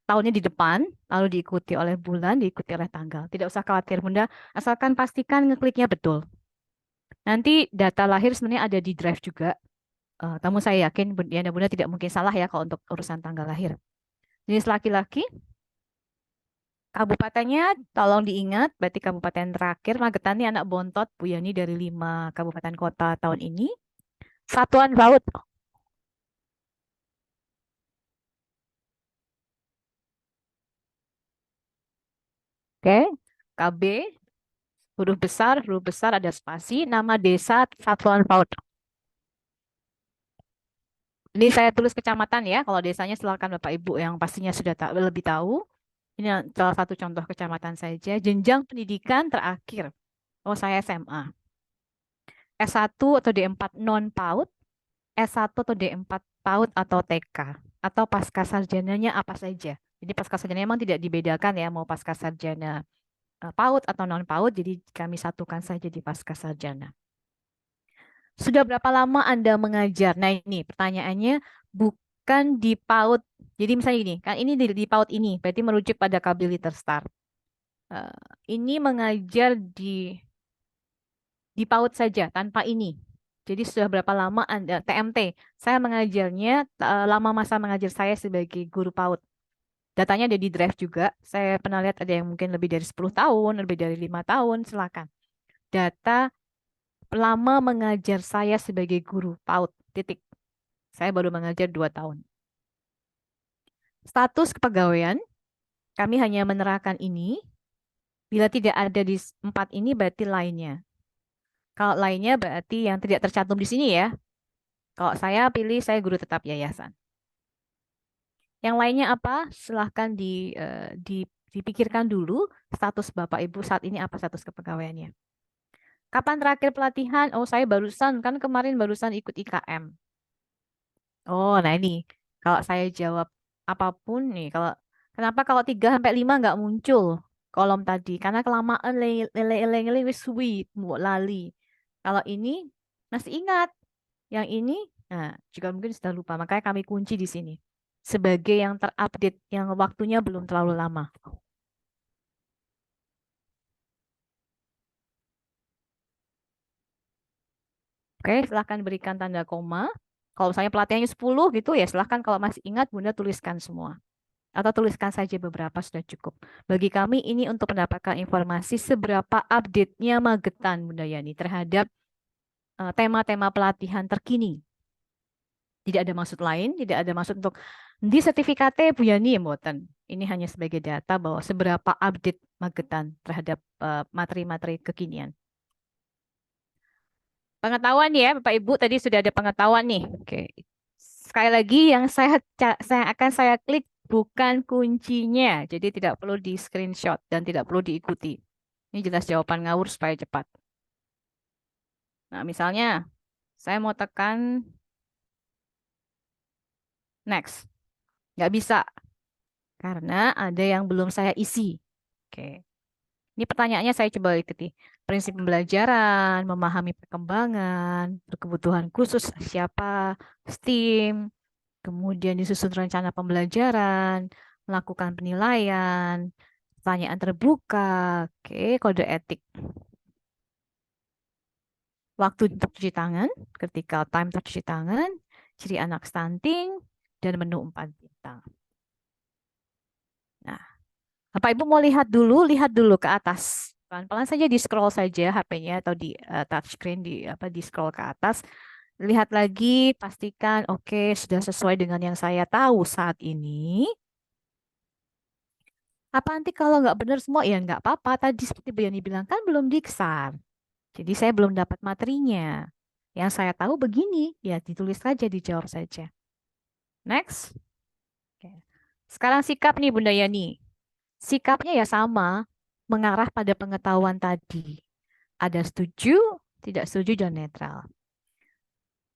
tahunnya di depan, lalu diikuti oleh bulan, diikuti oleh tanggal. Tidak usah khawatir Bunda, asalkan pastikan ngekliknya betul. Nanti data lahir sebenarnya ada di drive juga. Namun saya yakin Bunda tidak mungkin salah ya kalau untuk urusan tanggal lahir. Jenis laki-laki, Kabupatennya tolong diingat, berarti kabupaten terakhir Magetan ini anak bontot Bu Yani dari 5 kabupaten kota tahun ini. Satuan PAUD. Oke, KB, huruf besar ada spasi, nama desa, satuan PAUD. Ini saya tulis kecamatan ya, kalau desanya silakan Bapak Ibu yang pastinya sudah lebih tahu. Ini salah satu contoh kecamatan saja. Jenjang pendidikan terakhir. Oh, saya SMA. S1 atau D4 non-PAUD, S1 atau D4 PAUD atau TK, atau pasca sarjananya apa saja. Jadi pasca sarjana memang tidak dibedakan ya, mau pasca sarjana PAUD atau non-PAUD, jadi kami satukan saja di pasca sarjana. Sudah berapa lama Anda mengajar? Nah ini pertanyaannya bukan di PAUD. Jadi misalnya gini, kan ini di PAUD ini, berarti merujuk pada KB Literstar. Ini mengajar di PAUD saja, tanpa ini. Jadi sudah berapa lama Anda, TMT, saya mengajarnya, lama masa mengajar saya sebagai guru PAUD. Datanya ada di Drive juga, saya pernah lihat ada yang mungkin lebih dari 10 tahun, lebih dari 5 tahun, silakan. Data lama mengajar saya sebagai guru PAUD, titik. Saya baru mengajar 2 tahun. Status kepegawaian, kami hanya menerapkan ini. Bila tidak ada di 4 ini berarti lainnya. Kalau lainnya berarti yang tidak tercantum di sini ya. Kalau saya pilih saya guru tetap yayasan. Yang lainnya apa? Silahkan dipikirkan dulu status Bapak Ibu saat ini apa status kepegawaiannya. Kapan terakhir pelatihan? Oh, saya barusan, kan kemarin barusan ikut IKM. Oh, nah ini. Kalau saya jawab apapun nih, kenapa kalau 3 sampai 5 nggak muncul kolom tadi? Karena kelamaan lele wis suwi, mau lali. Kalau ini masih ingat. Yang ini, nah, juga mungkin sudah lupa. Makanya kami kunci di sini. Sebagai yang terupdate, yang waktunya belum terlalu lama. Oke, silahkan berikan tanda koma. Kalau misalnya pelatihannya 10 gitu ya silahkan kalau masih ingat Bunda tuliskan semua. Atau tuliskan saja beberapa sudah cukup. Bagi kami ini untuk mendapatkan informasi seberapa update-nya Magetan Bunda Yani terhadap tema-tema pelatihan terkini. Tidak ada maksud lain, tidak ada maksud untuk di sertifikatnya Bu Yani ya mboten. Ini hanya sebagai data bahwa seberapa update Magetan terhadap materi-materi kekinian. Pengetahuan ya, Bapak Ibu tadi sudah ada pengetahuan nih. Oke. Sekali lagi yang saya klik bukan kuncinya. Jadi tidak perlu di screenshot dan tidak perlu diikuti. Ini jelas jawaban ngawur supaya cepat. Nah, misalnya saya mau tekan next. Nggak bisa karena ada yang belum saya isi. Oke. Ini pertanyaannya saya coba ikuti. Prinsip pembelajaran, memahami perkembangan, berkebutuhan khusus siapa, STEAM, kemudian disusun rencana pembelajaran, melakukan penilaian, pertanyaan terbuka, oke, kode etik. Waktu untuk cuci tangan, critical time untuk cuci tangan, ciri anak stunting, dan menu 4 bintang. Nah, Bapak Ibu mau lihat dulu ke atas. Pelan-pelan saja di scroll saja HP-nya atau di touchscreen di scroll ke atas. Lihat lagi, pastikan oke sudah sesuai dengan yang saya tahu saat ini. Apa nanti kalau nggak benar semua ya nggak apa-apa. Tadi seperti Bu Yani bilang kan belum diksar. Jadi saya belum dapat materinya. Yang saya tahu begini, ya ditulis saja, dijawab saja. Next. Oke. Sekarang sikap nih Bunda Yani. Sikapnya ya sama, mengarah pada pengetahuan tadi. Ada setuju, tidak setuju, dan netral.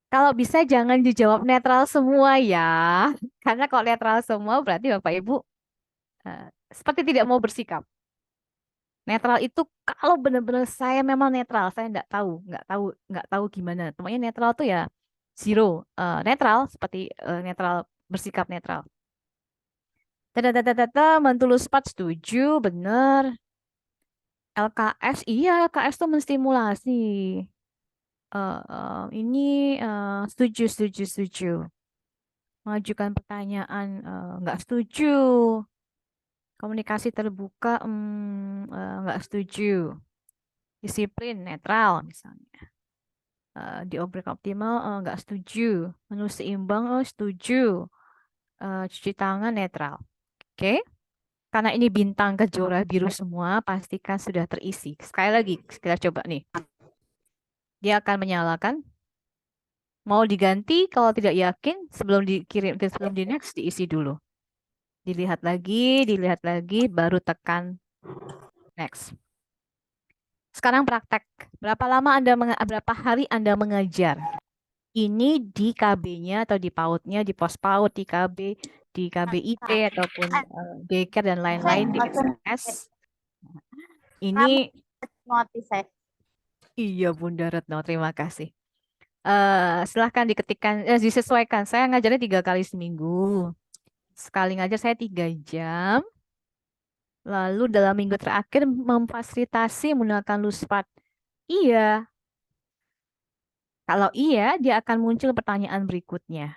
Kalau bisa jangan dijawab netral semua ya. Karena kalau netral semua berarti Bapak Ibu seperti tidak mau bersikap. Netral itu kalau benar-benar saya memang netral, saya nggak tahu gimana. Temannya netral tuh ya zero, netral seperti netral bersikap netral. Tata mentulus 4 setuju, benar. LKS, iya LKS tuh menstimulasi. Ini setuju. Mengajukan pertanyaan nggak setuju. Komunikasi terbuka, nggak setuju. Disiplin, netral misalnya. Diobrol optimal, nggak setuju. Menu seimbang, oh setuju. Cuci tangan, netral. Oke? Karena ini bintang kejora biru semua, pastikan sudah terisi. Sekali lagi, kita coba nih. Dia akan menyalakan. Mau diganti, kalau tidak yakin, sebelum dikirim, sebelum di next, diisi dulu. Dilihat lagi, baru tekan next. Sekarang praktek. Berapa hari Anda mengajar? Ini di KB-nya atau di PAUD-nya, di pos PAUD, di KB, di KBIP ataupun daycare dan lain-lain di SMS. Ini Notis saya. iya Bunda Retno, terima kasih. Silahkan diketikkan, disesuaikan. Saya ngajarnya 3 kali seminggu. Sekali ngajar saya 3 jam. Lalu dalam minggu terakhir memfasilitasi menggunakan Luspad. Iya. Kalau iya, dia akan muncul pertanyaan berikutnya.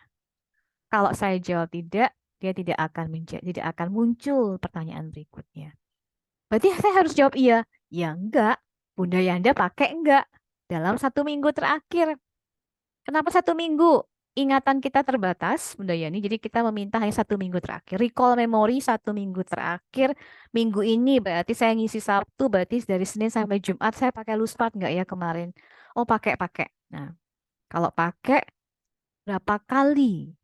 Kalau saya jawab tidak, dia tidak akan muncul pertanyaan berikutnya. Berarti saya harus jawab iya. Ya enggak. Bunda Yanda pakai enggak dalam 1 minggu terakhir. Kenapa 1 minggu? Ingatan kita terbatas, Bunda Yani. Jadi kita meminta hanya 1 minggu terakhir. Recall memori 1 minggu terakhir. Minggu ini berarti saya ngisi Sabtu, berarti dari Senin sampai Jumat saya pakai Luspad enggak ya kemarin? Oh pakai. Nah, kalau pakai berapa kali?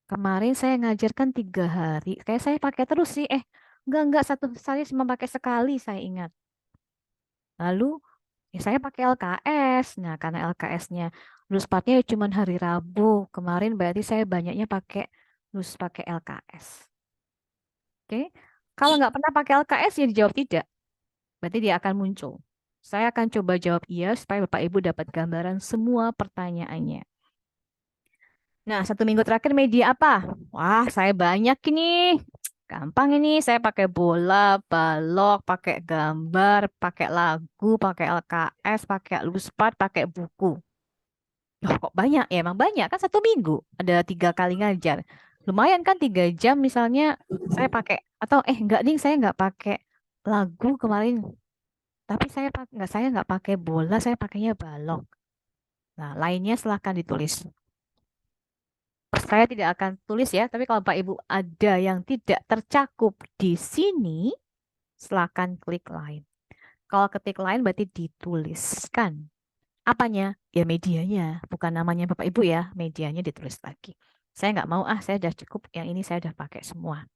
Kemarin saya ngajarkan 3 hari. Kayak saya pakai terus sih. Enggak. Saya cuma pakai sekali, saya ingat. Lalu ya saya pakai LKS. Nah, karena LKS-nya Luspatnya cuma hari Rabu. Kemarin berarti saya banyaknya pakai LKS. Oke. Kalau nggak pernah pakai LKS ya dijawab tidak. Berarti dia akan muncul. Saya akan coba jawab iya supaya Bapak Ibu dapat gambaran semua pertanyaannya. Nah, 1 minggu terakhir media apa? Wah, saya banyak ini. Gampang ini, saya pakai bola, balok, pakai gambar, pakai lagu, pakai LKS, pakai Luspad, pakai buku. Loh, kok banyak? Ya emang banyak, kan 1 minggu. Ada 3 kali ngajar. Lumayan kan 3 jam misalnya saya pakai. Atau enggak nih, saya nggak pakai lagu kemarin. Tapi saya nggak pakai bola, saya pakainya balok. Nah, lainnya silahkan ditulis. Saya tidak akan tulis ya, tapi kalau Pak Ibu ada yang tidak tercakup di sini, silakan klik lain. Kalau ketik lain berarti dituliskan. Apanya? Ya medianya, bukan namanya Bapak Ibu ya, medianya ditulis lagi. Saya nggak mau, saya udah cukup, yang ini saya udah pakai semua.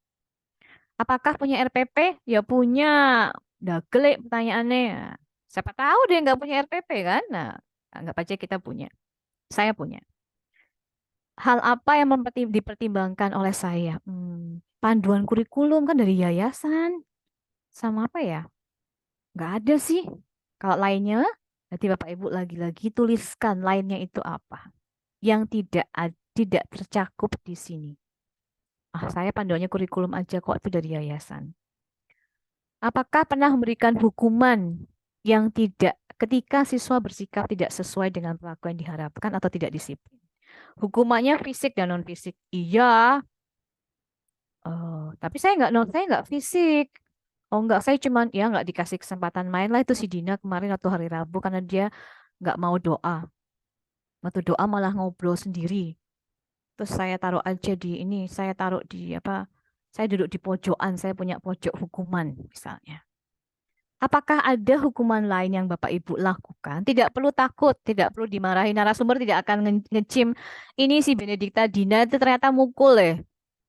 Apakah punya RPP? Ya punya. Udah klik pertanyaannya. Siapa tahu dia nggak punya RPP kan? Nah, anggap aja kita punya. Saya punya. Hal apa yang dipertimbangkan oleh saya? Panduan kurikulum kan dari yayasan. Sama apa ya? Nggak ada sih. Kalau lainnya, nanti Bapak Ibu lagi-lagi tuliskan lainnya itu apa. Yang tidak tercakup di sini. Saya panduannya kurikulum aja kok, itu dari yayasan. Apakah pernah memberikan hukuman yang tidak ketika siswa bersikap tidak sesuai dengan perlakuan yang diharapkan atau tidak disiplin? Hukumannya fisik dan non fisik. Iya. Tapi saya nggak fisik. Oh enggak, saya cuman ya nggak dikasih kesempatan main lah itu si Dina kemarin atau hari Rabu karena dia nggak mau doa. Waktu doa malah ngobrol sendiri. Terus saya taruh aja di ini, saya taruh di apa? Saya duduk di pojokan, saya punya pojok hukuman misalnya. Apakah ada hukuman lain yang Bapak Ibu lakukan? Tidak perlu takut, tidak perlu dimarahi. Narasumber tidak akan ngecim. Ini si Benedikta Dina itu ternyata mukul ya.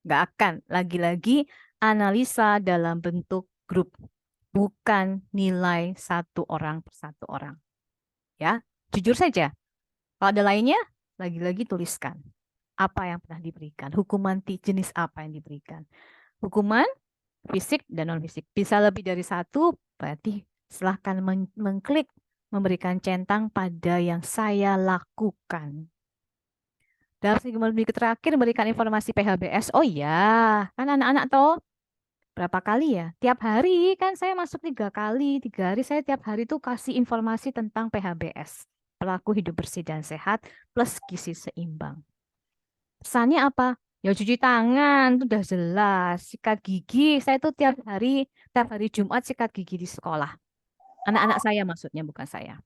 Nggak akan. Lagi-lagi analisa dalam bentuk grup. Bukan nilai 1 orang per 1 orang. Ya, jujur saja. Kalau ada lainnya, lagi-lagi tuliskan. Apa yang pernah diberikan? Hukuman jenis apa yang diberikan? Hukuman fisik dan non-fisik. Bisa lebih dari 1, berarti silahkan mengklik memberikan centang pada yang saya lakukan. Dalam minggu terakhir memberikan informasi PHBS. Oh iya, kan anak-anak toh berapa kali ya? Tiap hari kan saya masuk 3 kali. 3 hari saya tiap hari tuh kasih informasi tentang PHBS. Perilaku hidup bersih dan sehat plus gizi seimbang. Pesannya apa? Ya cuci tangan itu udah jelas. Sikat gigi, saya tuh tiap hari Jumat sikat gigi di sekolah. Anak-anak saya maksudnya bukan saya.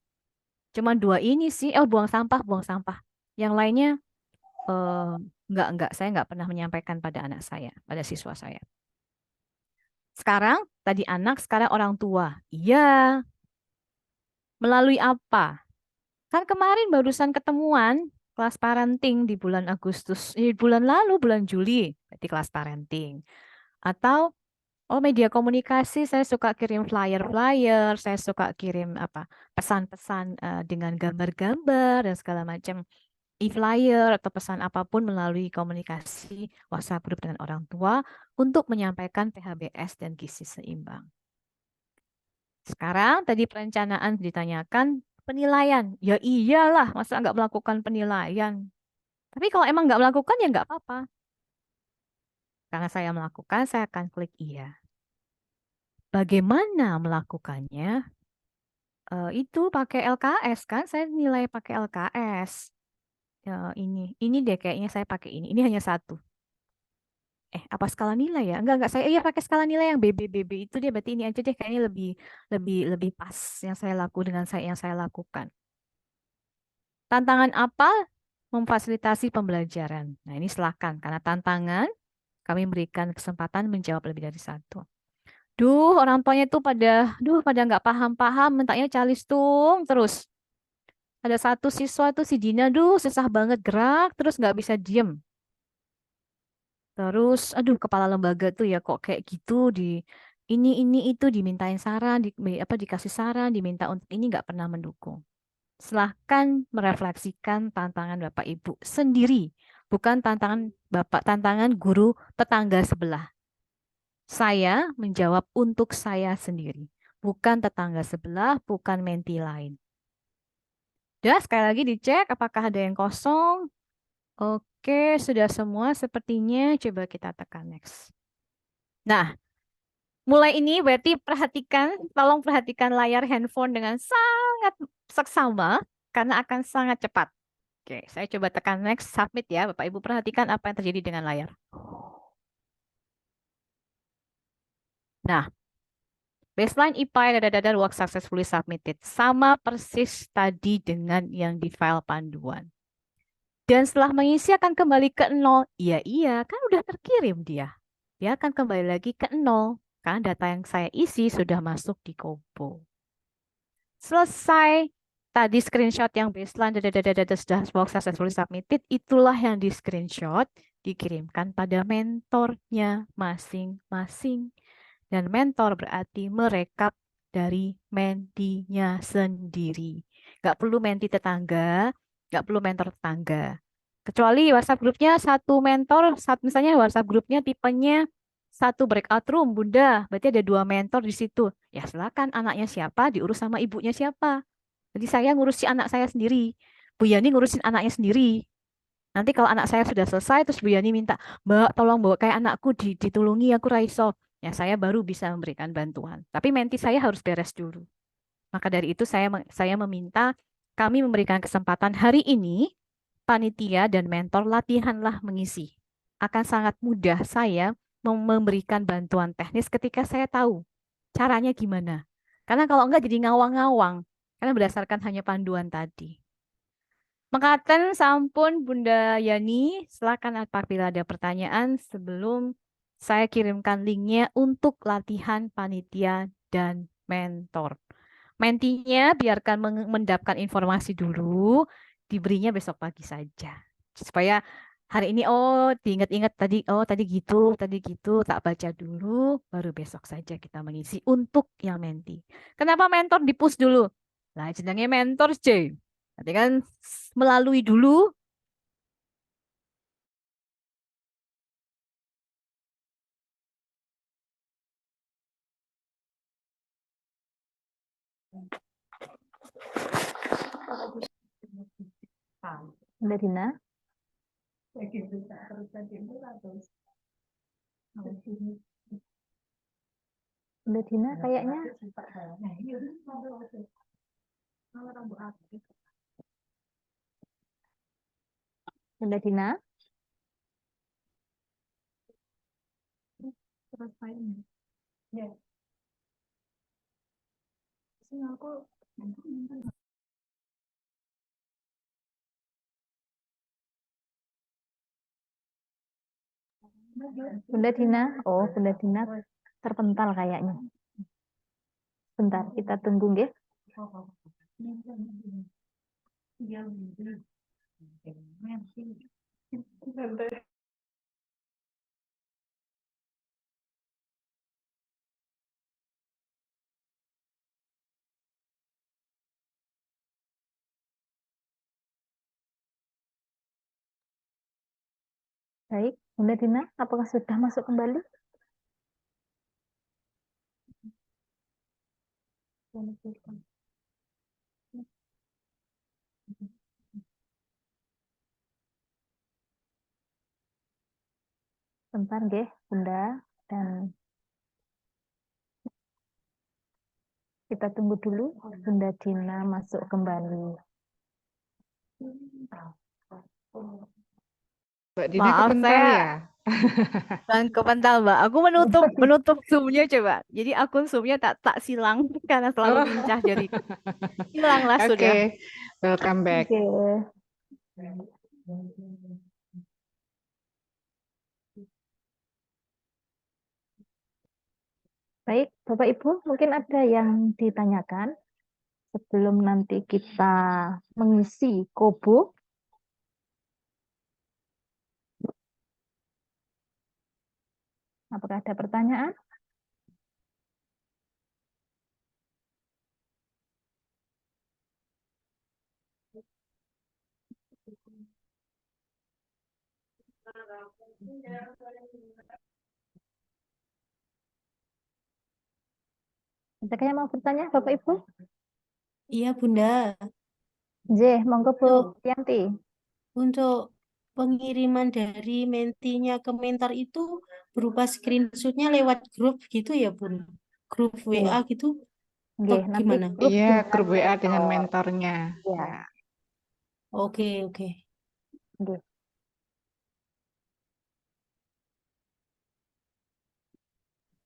Cuman dua ini sih, buang sampah, buang sampah. Yang lainnya eh enggak, saya enggak pernah menyampaikan pada anak saya, pada siswa saya. Sekarang tadi anak, sekarang orang tua. Iya, melalui apa? Kan kemarin barusan ketemuan kelas parenting di bulan Agustus, bulan lalu, bulan Juli, berarti kelas parenting. Atau media komunikasi, saya suka kirim flyer-flyer, saya suka kirim apa pesan-pesan dengan gambar-gambar dan segala macam e-flyer atau pesan apapun melalui komunikasi WhatsApp grup dengan orang tua untuk menyampaikan PHBS dan gizi seimbang. Sekarang tadi perencanaan ditanyakan penilaian. Ya iyalah, masa nggak melakukan penilaian. Tapi kalau emang nggak melakukan ya nggak apa-apa. Karena saya melakukan, saya akan klik iya. Bagaimana melakukannya? Itu pakai LKS kan? Saya nilai pakai LKS. Ini deh kayaknya saya pakai ini. Ini hanya satu. Apa skala nilai ya? Enggak, saya iya pakai skala nilai yang BB itu dia berarti ini aja deh kayaknya lebih lebih lebih pas yang saya dengan yang saya lakukan. Tantangan apa? Memfasilitasi pembelajaran. Nah, ini silakan karena tantangan kami berikan kesempatan menjawab lebih dari satu. Duh, orang tuanya tuh pada nggak paham-paham, mintanya calistung terus. Ada satu siswa tuh si Dina, susah banget gerak, terus nggak bisa diem. Terus, kepala lembaga tuh ya kok kayak gitu ini itu dimintain saran, dikasih saran, diminta untuk ini nggak pernah mendukung. Silahkan merefleksikan tantangan Bapak Ibu sendiri, bukan tantangan Bapak, tantangan guru tetangga sebelah. Saya menjawab untuk saya sendiri, bukan tetangga sebelah, bukan menti lain. Ya, sekali lagi dicek apakah ada yang kosong. Oke, sudah semua sepertinya. Coba kita tekan next. Nah, mulai ini berarti tolong perhatikan layar handphone dengan sangat seksama karena akan sangat cepat. Oke, saya coba tekan next, submit ya. Bapak Ibu perhatikan apa yang terjadi dengan layar. Nah, baseline IPA dan work successfully submitted. Sama persis tadi dengan yang di file panduan. Dan setelah mengisi akan kembali ke 0. Iya, kan udah terkirim dia. Dia akan kembali lagi ke 0. Karena data yang saya isi sudah masuk di Kobo. Selesai. Tadi screenshot yang baseline sudah work successfully submitted. Itulah yang di screenshot dikirimkan pada mentornya masing-masing. Dan mentor berarti merekap dari mentinya sendiri. Nggak perlu menti tetangga, nggak perlu mentor tetangga. Kecuali WhatsApp grupnya satu mentor, misalnya WhatsApp grupnya tipenya satu breakout room, Bunda. Berarti ada dua mentor di situ. Ya silakan anaknya siapa diurus sama ibunya siapa. Jadi saya ngurusin anak saya sendiri. Bu Yani ngurusin anaknya sendiri. Nanti kalau anak saya sudah selesai, terus Bu Yani minta, Mbak, tolong bawa kayak anakku ditulungi, aku raiso. Ya saya baru bisa memberikan bantuan. Tapi menti saya harus beres dulu. Maka dari itu saya meminta kami memberikan kesempatan hari ini, panitia dan mentor latihanlah mengisi. Akan sangat mudah saya memberikan bantuan teknis ketika saya tahu caranya gimana. Karena kalau enggak jadi ngawang-ngawang. Karena berdasarkan hanya panduan tadi. Mekaten sampun Bunda Yani, silakan apabila ada pertanyaan sebelum saya kirimkan linknya untuk latihan panitia dan mentor. Mentinya biarkan mendapatkan informasi dulu, diberinya besok pagi saja. Supaya hari ini diingat-ingat tadi gitu, tak baca dulu, baru besok saja kita mengisi untuk yang menti. Kenapa mentor di-push dulu? Lah jenenge mentor, C. Nanti kan melalui dulu. Mbak Dina, Mbak Dina kayaknya Mbak Dina. Ya. Sinyalku. Bunda Dina, oh Bunda Dina terpental kayaknya. Bentar, kita tunggu nggih. Baik, Bunda Dina, apakah sudah masuk kembali? Bentar nggih, Bunda, dan kita tunggu dulu Bunda Dina masuk kembali. Mbak Dina Maaf, kepental saya ya? dan kepental, Mbak. Aku menutup Zoom-nya coba. Jadi akun Zoom-nya tak silang karena selalu Oh, lincah jadi hilanglah oke. sudah. Welcome back. Oke. Baik, Bapak Ibu, mungkin ada yang ditanyakan sebelum nanti kita mengisi Kobo. Apakah ada pertanyaan? Adakah yang mau bertanya, Bapak Ibu? Iya, Bunda. J, monggo Bu Untuk Yanti. untuk pengiriman dari mentinya ke mentor itu berupa screenshotnya lewat grup gitu ya, Bun? Grup WA gitu atau Nggih, nanti gimana? grup Iya, dengan grup WA dengan mentor. mentornya. Ya, Ya. Oke, oke. nggih.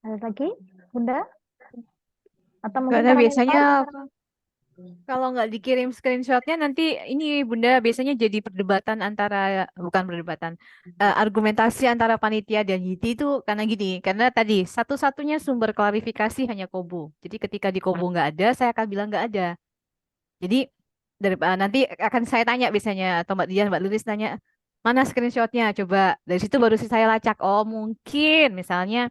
Ada lagi, Bunda? Atau mungkin Karena para biasanya mentor? kalau nggak dikirim screenshotnya nanti ini Bunda biasanya jadi perdebatan antara bukan perdebatan argumentasi antara panitia dan YITI itu karena gini karena tadi satu-satunya sumber klarifikasi hanya Kobo. Jadi ketika di Kobo nggak ada saya akan bilang nggak ada. Jadi nanti akan saya tanya biasanya atau Mbak Dian Mbak Lilis nanya mana screenshotnya coba dari situ baru sih saya lacak oh mungkin misalnya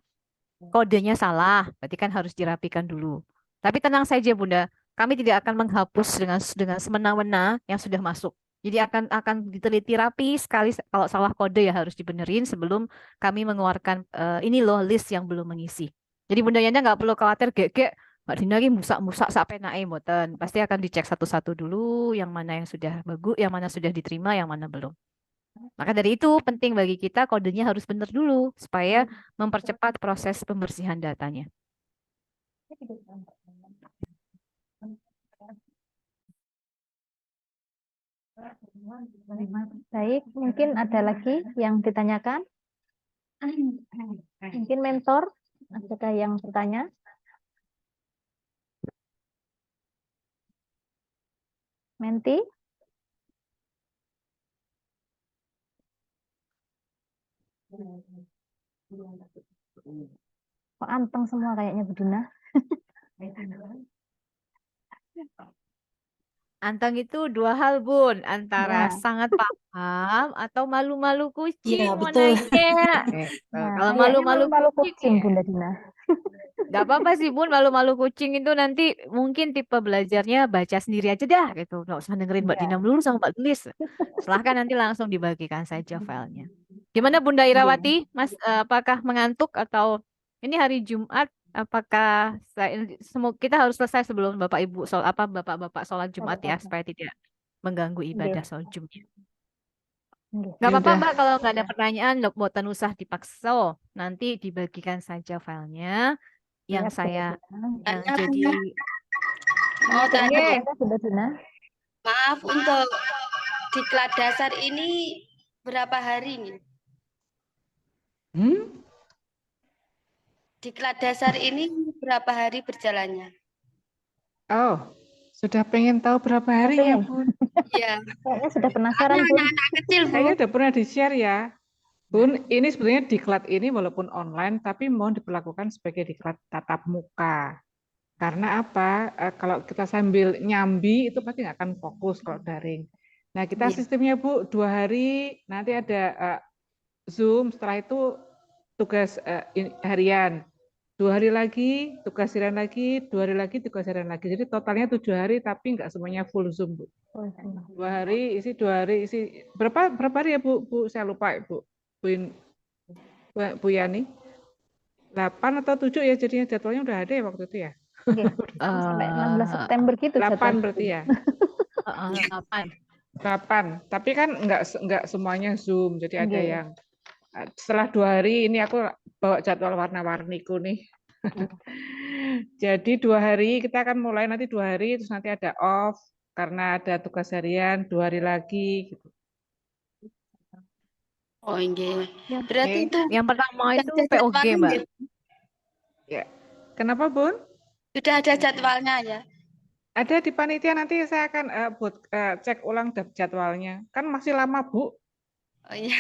kodenya salah berarti kan harus dirapikan dulu. Tapi tenang saja Bunda, kami tidak akan menghapus dengan semena-mena yang sudah masuk. Jadi akan diteliti rapi sekali kalau salah kode ya harus dibenerin sebelum kami mengeluarkan ini loh list yang belum mengisi. Jadi Bunda Yanda nggak perlu khawatir gek Mbak Dina ini musak-musak sampai naik mboten. Pasti akan dicek satu-satu dulu yang mana yang sudah bagus, yang mana sudah diterima, yang mana belum. Maka dari itu penting bagi kita kodenya harus benar dulu supaya mempercepat proses pembersihan datanya. Baik, mungkin ada lagi yang ditanyakan? Mungkin mentor, adakah yang bertanya? Menti? Kok anteng semua kayaknya Bu Dina? Antang itu dua hal, Bun. Antara Ya, sangat paham atau malu-malu kucing Iya, mau betul. nanya. nah, Kalau kayaknya malu-malu malu-malu kucing kucing ya. Bunda Dina. Gak apa-apa sih, Bun. Malu-malu kucing itu nanti mungkin tipe belajarnya baca sendiri aja dah gitu. Nggak usah dengerin Mbak Dina Ya, dulu sama Mbak Tulis. Silahkan nanti langsung dibagikan saja filenya. Gimana Bunda ya. Irawati? Mas, apakah mengantuk atau ini hari Jumat? Apakah kita harus selesai sebelum Bapak Ibu Bapak-bapak sholat Jumat ya supaya tidak mengganggu ibadah Nggih, sholat Jumat. nggih. Nggak Ya apa-apa udah. Mbak kalau nggak ada pertanyaan, boten usah dipaksa. Nanti dibagikan saja filenya yang Siap, saya Bunda Dina. yang Tanya, jadi Bunda. Mau tanya, Oke. Ada Bunda Dina. maaf untuk diklat dasar ini berapa hari nih? Hmm? Diklat dasar ini berapa hari berjalannya? Oh, sudah pengen tahu berapa hari ya, Pengen. Bun? Iya, Kayaknya sudah penasaran, karena Bun. anak-anak kecil, Bu. Kayaknya udah pernah di-share ya. Bun, ini sebenarnya diklat ini walaupun online, tapi mau diperlakukan sebagai diklat tatap muka. Karena apa? Kalau kita sambil nyambi, itu pasti nggak akan fokus kalau daring. Nah, kita Iya. sistemnya, Bu, 2 hari, nanti ada Zoom, setelah itu tugas harian. 2 hari lagi, tugas harian lagi, 2 hari lagi, tugas harian lagi. Jadi totalnya 7 hari, tapi nggak semuanya full Zoom, Bu. 2 hari isi, 2 hari isi. Berapa hari ya, Bu? Saya lupa, Bu. Bu Yani. 8 atau 7 ya jadinya jadwalnya udah ada ya waktu itu ya. Oke. Sampai 16 September gitu 8 jadwal. berarti ya. 8. 8. Tapi kan nggak semuanya Zoom. Jadi ada Oke. yang setelah 2 hari ini aku bawa jadwal warna-warniku nih. Jadi 2 hari kita akan mulai nanti 2 hari terus nanti ada off karena ada tugas harian 2 hari lagi gitu. Oh, iya. Yang, Berarti Oke. itu yang pertama sudah itu ada POG, jadwalnya Mbak. ya? Ya. Kenapa, Bun? Sudah ada jadwalnya ya? Ada di panitia nanti saya akan cek ulang jadwalnya. Kan masih lama, Bu. Oh iya.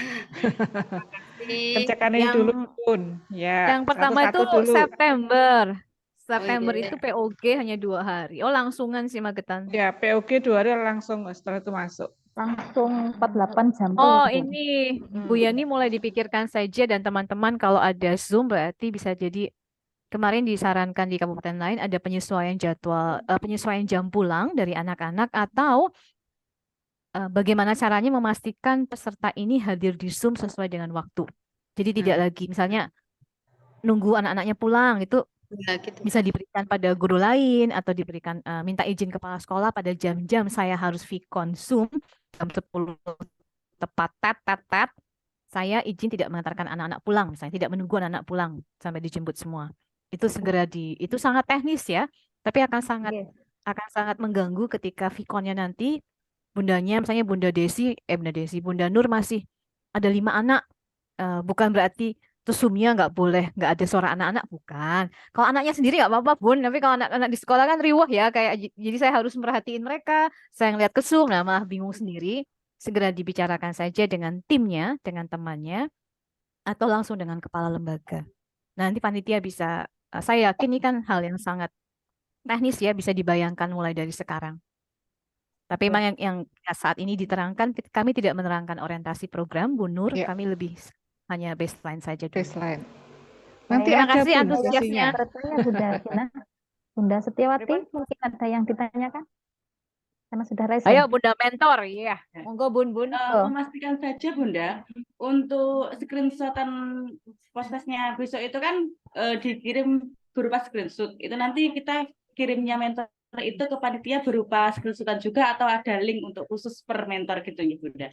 Kencekannya Yang dulu, Bun. Ya, yang pertama itu satu-satu dulu. September. Oh, September iya. itu POG hanya 2 hari. Oh, langsungan sih Magetan. Ya, POG 2 hari langsung setelah itu masuk. Langsung 48 jam. Oh, tuh. ini Bu Yani mulai dipikirkan saja dan teman-teman kalau ada Zoom berarti bisa jadi kemarin disarankan di kabupaten lain ada penyesuaian jadwal, penyesuaian jam pulang dari anak-anak atau bagaimana caranya memastikan peserta ini hadir di Zoom sesuai dengan waktu. Jadi tidak lagi misalnya nunggu anak-anaknya pulang itu Ya, gitu. bisa diberikan pada guru lain atau diberikan minta izin kepala sekolah pada jam-jam saya harus vkon Zoom jam 10 tepat tet saya izin tidak mengantarkan anak-anak pulang misalnya tidak menunggu anak-anak pulang sampai dijemput semua. Itu segera itu sangat teknis ya, tapi akan sangat mengganggu ketika vkonnya nanti bundanya misalnya Bunda Nur masih ada 5 anak. Bukan berarti terus Zoom-nya nggak ada suara anak-anak, bukan. Kalau anaknya sendiri nggak apa-apa, Bun. Tapi kalau anak-anak di sekolah kan riwah ya, jadi saya harus merhatiin mereka. Saya ngeliat ke Zoom, nah malah bingung sendiri. Segera dibicarakan saja dengan timnya, dengan temannya, atau langsung dengan kepala lembaga. Nanti panitia bisa, saya yakin ini kan hal yang sangat teknis ya, bisa dibayangkan mulai dari sekarang. Tapi memang yang saat ini diterangkan, kami tidak menerangkan orientasi program, Bu Nur, Ya. kami lebih hanya baseline saja dulu. Baseline. Nanti Terima ada kasih Bun antusiasnya. sesinya. Bertanya Bunda Gina. Bunda Setiawati, mungkin ada yang ditanyakan? Karena sudah raise. Ayo Bunda mentor, iya. Monggo Bun. Memastikan saja Bunda, untuk screenshotan prosesnya besok itu kan dikirim berupa screenshot. Itu nanti kita kirimnya mentor itu ke panitia berupa screenshotan juga atau ada link untuk khusus per mentor gitu ya Bunda.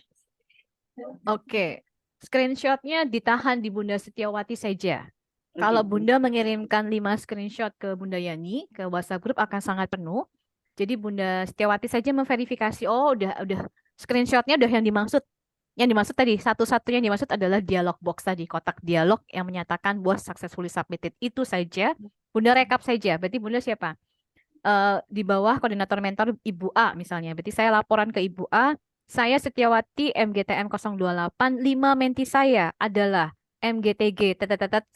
Oke. Screenshotnya ditahan di Bunda Setiawati saja. Kalau Bunda mengirimkan 5 screenshot ke Bunda Yani, ke WhatsApp group akan sangat penuh. Jadi Bunda Setiawati saja memverifikasi, oh udah screenshotnya udah yang dimaksud. Yang dimaksud tadi, satu-satunya yang dimaksud adalah dialog box tadi, kotak dialog yang menyatakan was successfully submitted. Itu saja. Bunda rekap saja. Berarti Bunda siapa? Di bawah koordinator mentor Ibu A misalnya. Berarti saya laporan ke Ibu A, saya Setiawati MGTM 028, 5 menti saya adalah MGTG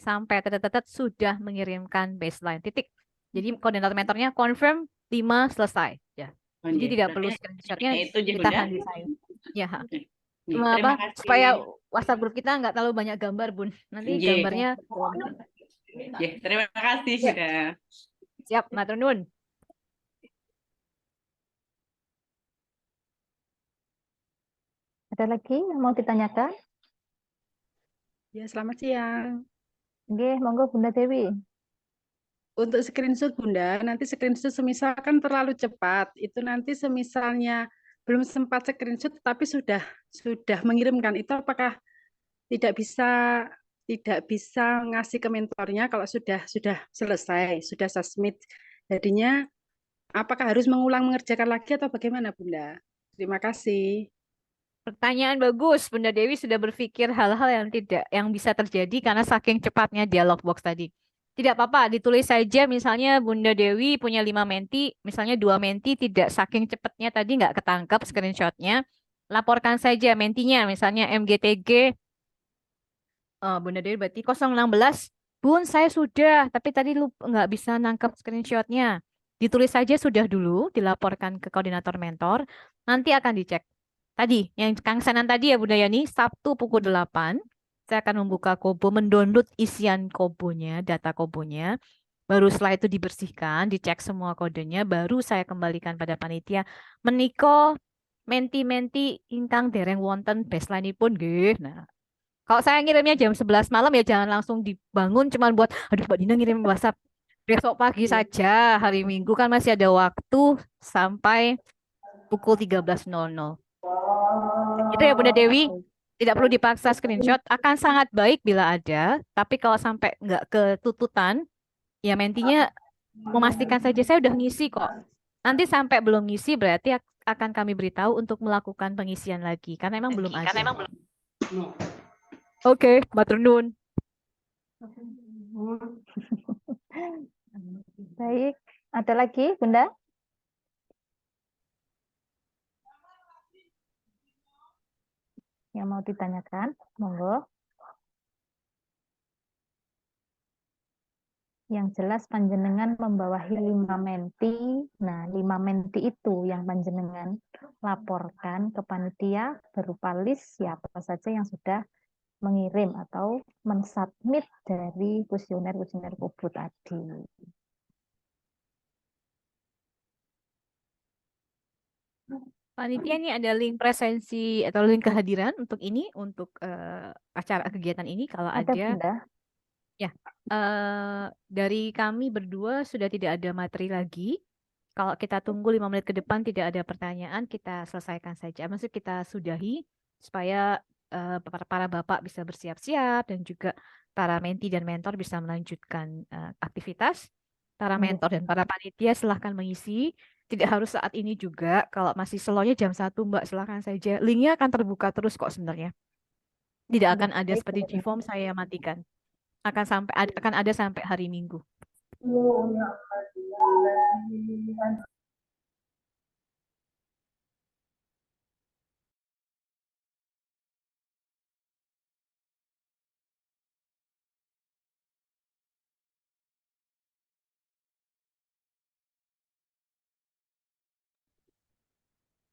sampai sudah mengirimkan baseline titik. Jadi koordinator mentornya confirm 5 selesai ya. Jadi tidak perlu screenshotnya ditahan di saya. Ya. Cuma supaya WhatsApp grup kita nggak terlalu banyak gambar, Bun. Nanti gambarnya. Terima kasih sudah. Siap, matur nuwun. Ada lagi yang mau ditanyakan? Ya, selamat siang. Oke, monggo Bunda Dewi. Untuk screenshot Bunda, nanti screenshot semisal kan terlalu cepat. Itu nanti semisalnya belum sempat screenshot tapi sudah mengirimkan, itu apakah tidak bisa ngasih ke mentornya kalau sudah selesai, sudah submit. Jadinya apakah harus mengerjakan lagi atau bagaimana Bunda? Terima kasih. Pertanyaan bagus, Bunda Dewi sudah berpikir hal-hal yang bisa terjadi karena saking cepatnya dialog box tadi. Tidak apa-apa, ditulis saja misalnya Bunda Dewi punya 5 menti, misalnya 2 menti tidak saking cepatnya tadi nggak ketangkap screenshotnya, laporkan saja mentinya, misalnya MGTG, Bunda Dewi berarti 016, Bun saya sudah, tapi tadi nggak bisa nangkap screenshotnya. Ditulis saja sudah dulu, dilaporkan ke koordinator mentor, nanti akan dicek. Tadi, yang Kang Sanan tadi ya Bunda Yani, Sabtu pukul 8, saya akan membuka Kobo, mendownload isian Kobonya, data Kobonya. Baru setelah itu dibersihkan, dicek semua kodenya, baru saya kembalikan pada panitia. Meniko, menti-menti ingkang dereng wonten baseline pun nggih. Nah, kalau saya ngirimnya jam 11 malam ya jangan langsung dibangun cuman buat, aduh Mbak Dina ngirim WhatsApp. Besok pagi saja, hari Minggu kan masih ada waktu sampai pukul 13.00. Itu ya Bunda Dewi. Tidak perlu dipaksa screenshot, akan sangat baik bila ada, tapi kalau sampai nggak ketututan, ya mentinya memastikan saja saya udah ngisi kok. Nanti sampai belum ngisi berarti akan kami beritahu untuk melakukan pengisian lagi, karena emang belum ada. Oke, matur nuwun. Baik, ada lagi Bunda? Yang mau ditanyakan, monggo. Yang jelas panjenengan membawahi 5 menti. Nah, 5 menti itu yang panjenengan laporkan ke panitia berupa list siapa saja yang sudah mengirim atau mensubmit dari kuesioner-kuesioner Kobo tadi. Panitia ini ada link presensi atau link kehadiran untuk ini, untuk acara kegiatan ini. Kalau Ada ada, Bunda? ya dari kami berdua sudah tidak ada materi lagi. Kalau kita tunggu 5 menit ke depan tidak ada pertanyaan, kita selesaikan saja. Maksud kita sudahi supaya para bapak bisa bersiap-siap dan juga para menti dan mentor bisa melanjutkan aktivitas. Para mentor dan para panitia silahkan mengisi. Tidak harus saat ini juga. Kalau masih slownya jam 1 Mbak, silahkan saja. Linknya akan terbuka terus kok sebenarnya. Tidak akan ada seperti G-Form saya matikan. Akan ada sampai hari Minggu.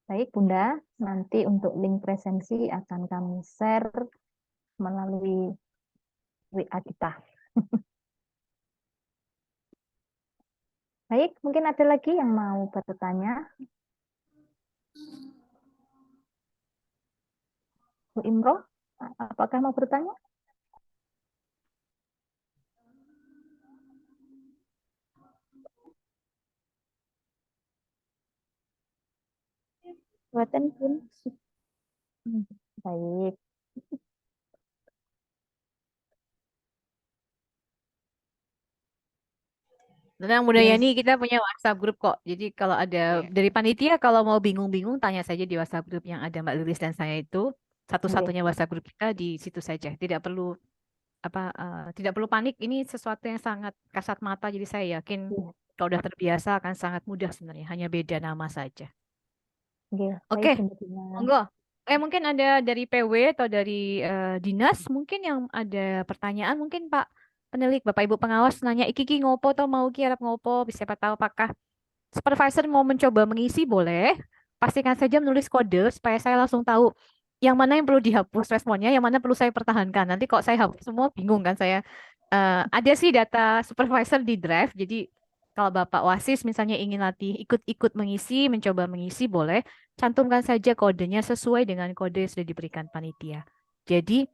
Baik Bunda, nanti untuk link presensi akan kami share melalui WA kita. Baik, mungkin ada lagi yang mau bertanya? Bu Imroh, apakah mau bertanya? Buatan pun. Baik. Tenang Bunda Yani, kita punya WhatsApp grup kok. Jadi kalau ada dari panitia, kalau mau bingung-bingung, tanya saja di WhatsApp grup yang ada Mbak Lilis dan saya itu. Satu-satunya WhatsApp grup kita di situ saja. Tidak perlu tidak perlu panik. Ini sesuatu yang sangat kasat mata. Jadi saya yakin kalau udah terbiasa akan sangat mudah sebenarnya. Hanya beda nama saja. Oke, monggo. Mungkin ada dari PW atau dari dinas mungkin yang ada pertanyaan, mungkin Pak Penilik, Bapak Ibu pengawas nanya iki ngopo atau mau ki arep ngopo, siapa tahu apakah supervisor mau mencoba mengisi, boleh. Pastikan saja menulis kode supaya saya langsung tahu yang mana yang perlu dihapus responnya, yang mana perlu saya pertahankan. Nanti kok saya hapus semua bingung kan saya. Ada sih data supervisor di drive, jadi kalau Bapak Wasis misalnya ingin latih ikut-ikut mengisi, mencoba mengisi, boleh. Cantumkan saja kodenya sesuai dengan kode yang sudah diberikan panitia. Jadi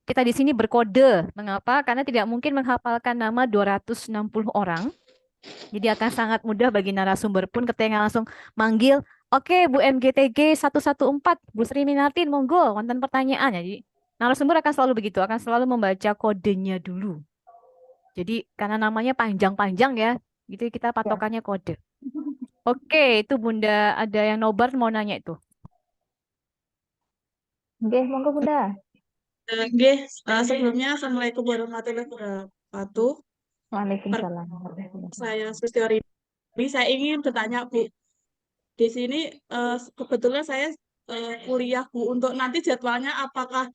kita di sini berkode. Mengapa? Karena tidak mungkin menghafalkan nama 260 orang. Jadi akan sangat mudah bagi narasumber pun ketika langsung manggil, oke Bu MGTG 114, Bu Sri Minatin, monggo, wonten pertanyaan. Jadi narasumber akan selalu begitu, akan selalu membaca kodenya dulu. Jadi karena namanya panjang-panjang ya, gitu kita patokannya kode. Oke, itu Bunda ada yang nobar mau nanya itu. Oke, monggo Bunda. Oke, sebelumnya Assalamualaikum warahmatullahi wabarakatuh. Waalaikumsalam. Saya Sustiori. Saya ingin bertanya Bu, di sini kebetulan saya kuliah Bu. Untuk nanti jadwalnya apakah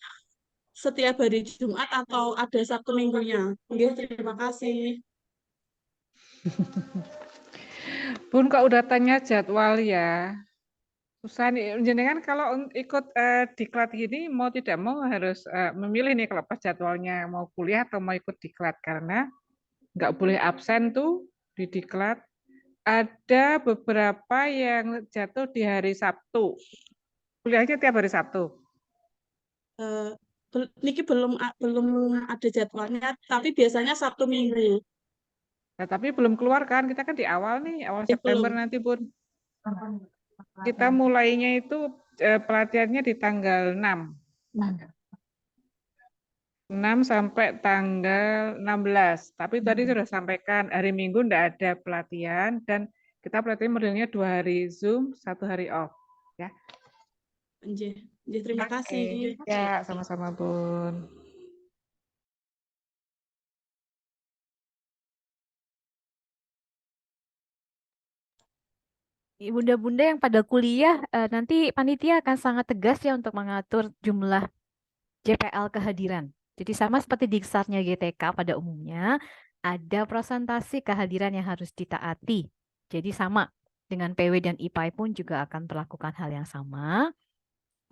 setiap hari Jumat atau ada Sabtu Minggunya? Oke, terima kasih. Bun, kok udah tanya jadwal ya? Susah nih, jenengan kalau ikut diklat gini mau tidak mau harus memilih nih kalau pas jadwalnya mau kuliah atau mau ikut diklat, karena nggak boleh absen tuh di diklat. Ada beberapa yang jatuh di hari Sabtu. Kuliahnya tiap hari Sabtu. Niki belum ada jadwalnya, tapi biasanya Sabtu Minggu. Nah, tapi belum keluar kan, kita kan di awal nih, awal September Belum. nanti Bun. Kita mulainya itu pelatihannya di tanggal 6. 6 sampai tanggal 16. Tapi tadi sudah sampaikan hari Minggu enggak ada pelatihan dan kita pelatihan modelnya 2 hari Zoom, 1 hari off, ya. Terima kasih. Ya, sama-sama Bun. Bunda-bunda yang pada kuliah, nanti panitia akan sangat tegas ya untuk mengatur jumlah JPL kehadiran. Jadi sama seperti di startnya GTK pada umumnya, ada prosentasi kehadiran yang harus ditaati. Jadi sama dengan PW dan IPAI pun juga akan melakukan hal yang sama.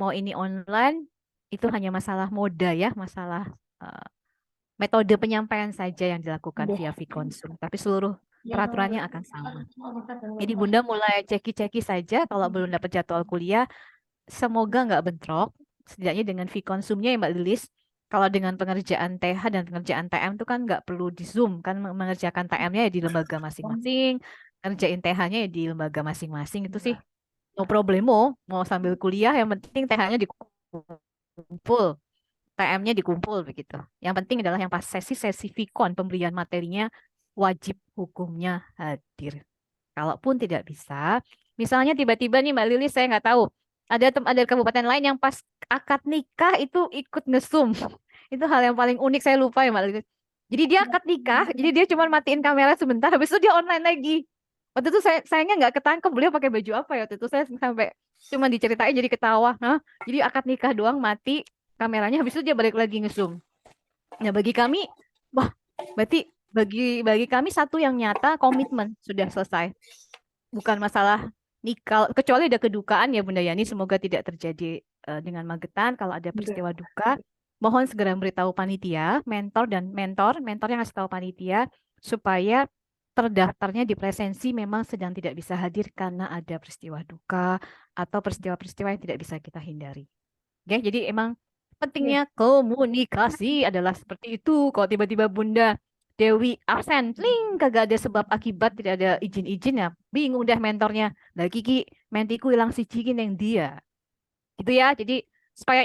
Mau ini online, itu hanya masalah moda ya, masalah metode penyampaian saja yang dilakukan via Vkonsum. Tapi seluruh peraturannya akan sama. Jadi Bunda mulai ceki-ceki saja kalau belum dapat jadwal kuliah, semoga nggak bentrok, setidaknya dengan Vkonsumnya ya Mbak Lilis. Kalau dengan pengerjaan TH dan pengerjaan TM itu kan nggak perlu di Zoom, kan mengerjakan TM-nya ya di lembaga masing-masing, ngerjain TH-nya ya di lembaga masing-masing, itu sih no problemo, mau sambil kuliah yang penting TH-nya dikumpul, TM-nya dikumpul begitu. Yang penting adalah yang pas sesi-sesi Vkon pemberian materinya wajib hukumnya hadir. Kalaupun tidak bisa, misalnya tiba-tiba nih Mbak Lilis, saya nggak tahu, ada kabupaten lain yang pas akad nikah itu ikut nge-Zoom. Itu hal yang paling unik, saya lupa ya Mbak Lilis. Jadi dia akad nikah, jadi dia cuma matiin kamera sebentar, habis itu dia online lagi. Waktu itu sayangnya nggak ketangkep beliau pakai baju apa ya. Waktu itu saya sampai cuma diceritain jadi ketawa. Hah? Jadi akad nikah doang mati kameranya, habis itu dia balik lagi nge-Zoom. Nah bagi kami, wah berarti bagi kami satu yang nyata komitmen sudah selesai. Bukan masalah nikah, kecuali ada kedukaan ya Bunda Yani, semoga tidak terjadi dengan Magetan. Kalau ada peristiwa duka, mohon segera beritahu panitia, mentor yang ngasih tahu panitia supaya terdaftarnya di presensi memang sedang tidak bisa hadir karena ada peristiwa duka atau peristiwa-peristiwa yang tidak bisa kita hindari. Oke, jadi emang pentingnya komunikasi adalah seperti itu. Kalau tiba-tiba Bunda Dewi absen, link kagak ada sebab akibat, tidak ada izin-izin ya, bingung dah mentornya. Lah Kiki, mentiku hilang siji yang dia. Gitu ya. Jadi supaya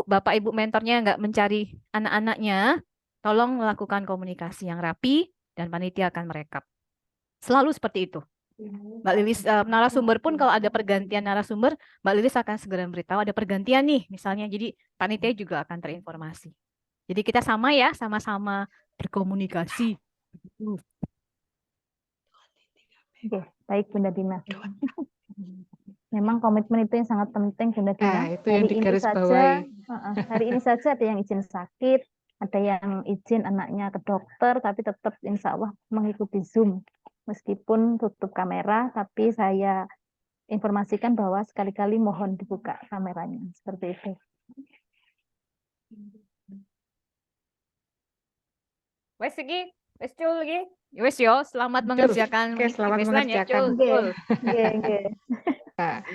bapak ibu mentornya nggak mencari anak-anaknya, tolong melakukan komunikasi yang rapi dan panitia akan merekap. Selalu seperti itu. Mbak Lilis, narasumber pun kalau ada pergantian narasumber, Mbak Lilis akan segera memberitahu ada pergantian nih, misalnya. Jadi panitia juga akan terinformasi. Jadi kita sama ya, sama-sama berkomunikasi. Oke, baik Bunda Dina. Memang komitmen itu yang sangat penting Bunda Dina. Nah, itu yang digarisbawahi. Hari ini saja ada yang izin sakit, ada yang izin anaknya ke dokter, tapi tetap insya Allah mengikuti Zoom. Meskipun tutup kamera, tapi saya informasikan bahwa sekali-kali mohon dibuka kameranya. Seperti itu. Wes lagi, wes Cul lagi. Wes yo, selamat mengerjakan. Oke, selamat mengerjakan.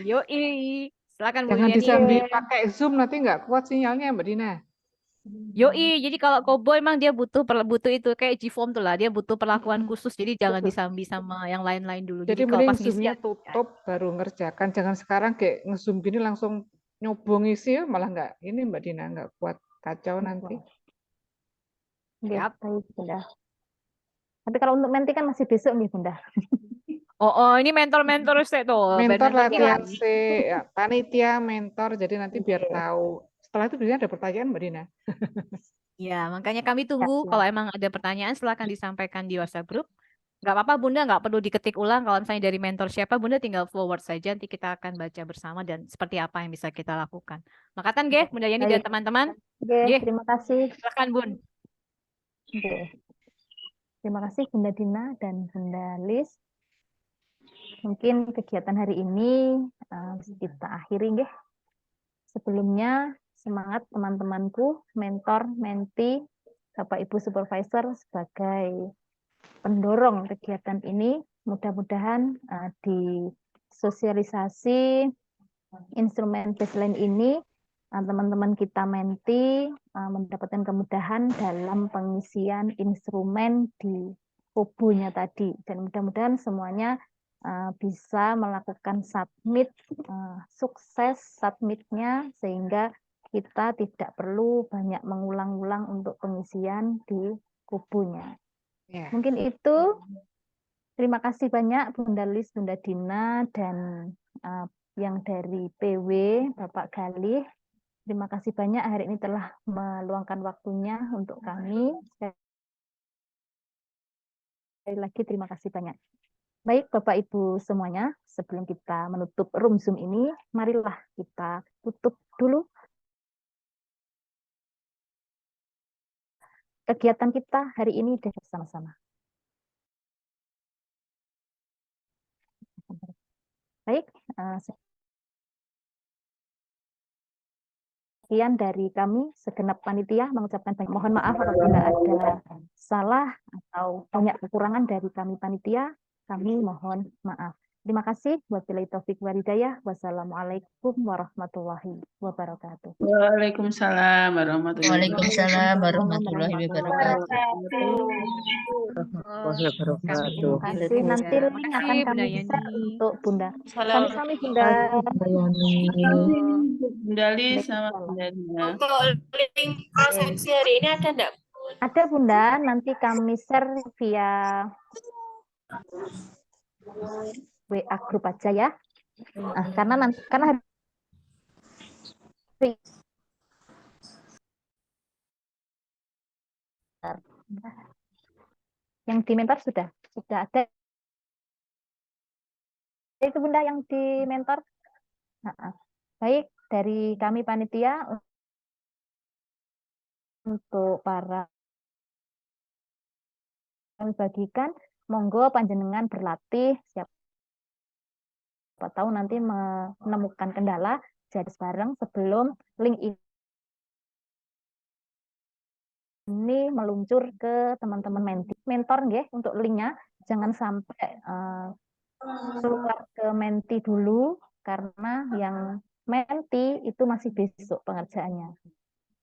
Yoi, silakan Bu Jangan Yani. disambil pakai Zoom, nanti nggak kuat sinyalnya Mbak Dina. Yoi, jadi kalau Koboy emang dia butuh itu kayak G-Form tuh lah, dia butuh perlakuan khusus, jadi jangan disambi sama yang lain-lain dulu. Jadi kalau mending pas ngisi Zoom-nya tutup baru ngerjakan, jangan sekarang kayak nge-Zoom gini langsung nyobong isi, malah nggak ini Mbak Dina, nggak kuat, kacau nanti. Siap. Baik Bunda. Tapi kalau untuk menti kan masih besok nih Bunda. Oh, ini mentor-mentor sih tuh. Mentor latihan sih, ya, panitia mentor, jadi nanti biar tahu. Setelah itu biasanya ada pertanyaan Mbak Dina. Ya, makanya kami Ya, tunggu. ya. Kalau emang ada pertanyaan, silakan disampaikan di WhatsApp grup. Nggak apa-apa, Bunda, nggak perlu diketik ulang. Kalau misalnya dari mentor siapa, Bunda tinggal forward saja. Nanti kita akan baca bersama dan seperti apa yang bisa kita lakukan. Makatan, Ge, Bunda Yani dan Baik. teman-teman. Oke, Ge, terima kasih. silakan, Bun. Oke. Terima kasih Bunda Dina dan Bunda Lis. Mungkin kegiatan hari ini kita akhiri, nggih. Sebelumnya, semangat teman-temanku, mentor, menti, Bapak Ibu Supervisor sebagai pendorong kegiatan ini. Mudah-mudahan di sosialisasi instrumen baseline ini, teman-teman kita menti mendapatkan kemudahan dalam pengisian instrumen di kubunya tadi. Dan mudah-mudahan semuanya bisa melakukan submit, sukses submitnya, sehingga kita tidak perlu banyak mengulang-ulang untuk pengisian di kubunya. Ya. Mungkin itu. Terima kasih banyak Bunda Lis, Bunda Dina, dan yang dari PW, Bapak Galih. Terima kasih banyak hari ini telah meluangkan waktunya untuk kami. Sekali lagi terima kasih banyak. Baik Bapak Ibu semuanya, sebelum kita menutup room Zoom ini, marilah kita tutup dulu kegiatan kita hari ini bersama-sama. Baik, sekian dari kami segenap panitia mengucapkan banyak mohon maaf apabila ada salah atau banyak kekurangan dari kami panitia, kami mohon maaf. Terima kasih. Wabillahi taufik wal hidayah. Wassalamualaikum warahmatullahi wabarakatuh. Waalaikumsalam warahmatullahi Waalaikumsalam warahmatullahi wabarakatuh. Terima kasih. Nanti link akan kami share untuk Bunda. Sami-sami Bunda. Bunda Lis sama Bunda Dina. Untuk link prosesi hari ini ada enggak? Ada Bunda, nanti kami share via WA grup aja ya. Karena hari yang di mentor sudah ada itu Bunda yang di mentor. Baik, dari kami panitia untuk para kami bagikan, monggo panjenengan berlatih, siapa tahu nanti menemukan kendala, jadi bareng sebelum link ini meluncur ke teman-teman mentor nggih, untuk linknya jangan sampai keluar ke menti dulu, karena yang menti itu masih besok pengerjaannya.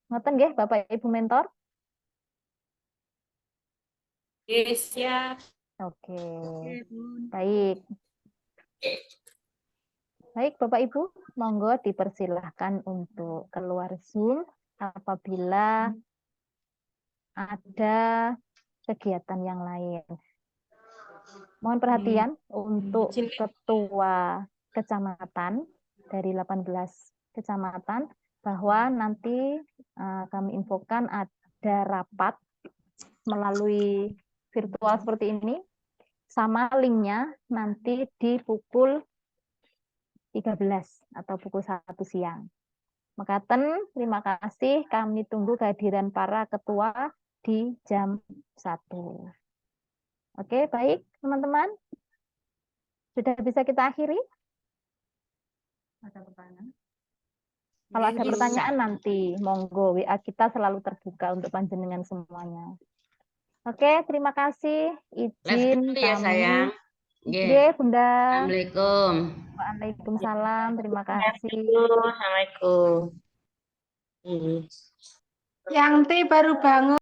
Ngoten nggih Bapak Ibu mentor? Yes, ya. Oke. Baik. Baik Bapak Ibu, monggo dipersilahkan untuk keluar Zoom apabila ada kegiatan yang lain. Mohon perhatian untuk ketua kecamatan dari 18 kecamatan, bahwa nanti kami infokan ada rapat melalui virtual seperti ini, sama linknya nanti di pukul 13 atau pukul 1 siang. Mekaten, terima kasih, kami tunggu kehadiran para ketua di jam 1. Oke, baik teman-teman. Sudah bisa kita akhiri? Ada pertanyaan? Kalau ada pertanyaan nanti, monggo WA kita selalu terbuka untuk panjenengan semuanya. Oke, terima kasih. Izin ya, kami. sayang. Oke, Bunda. Assalamualaikum. Waalaikumsalam. Terima kasih. Assalamualaikum. Yang T baru bangun.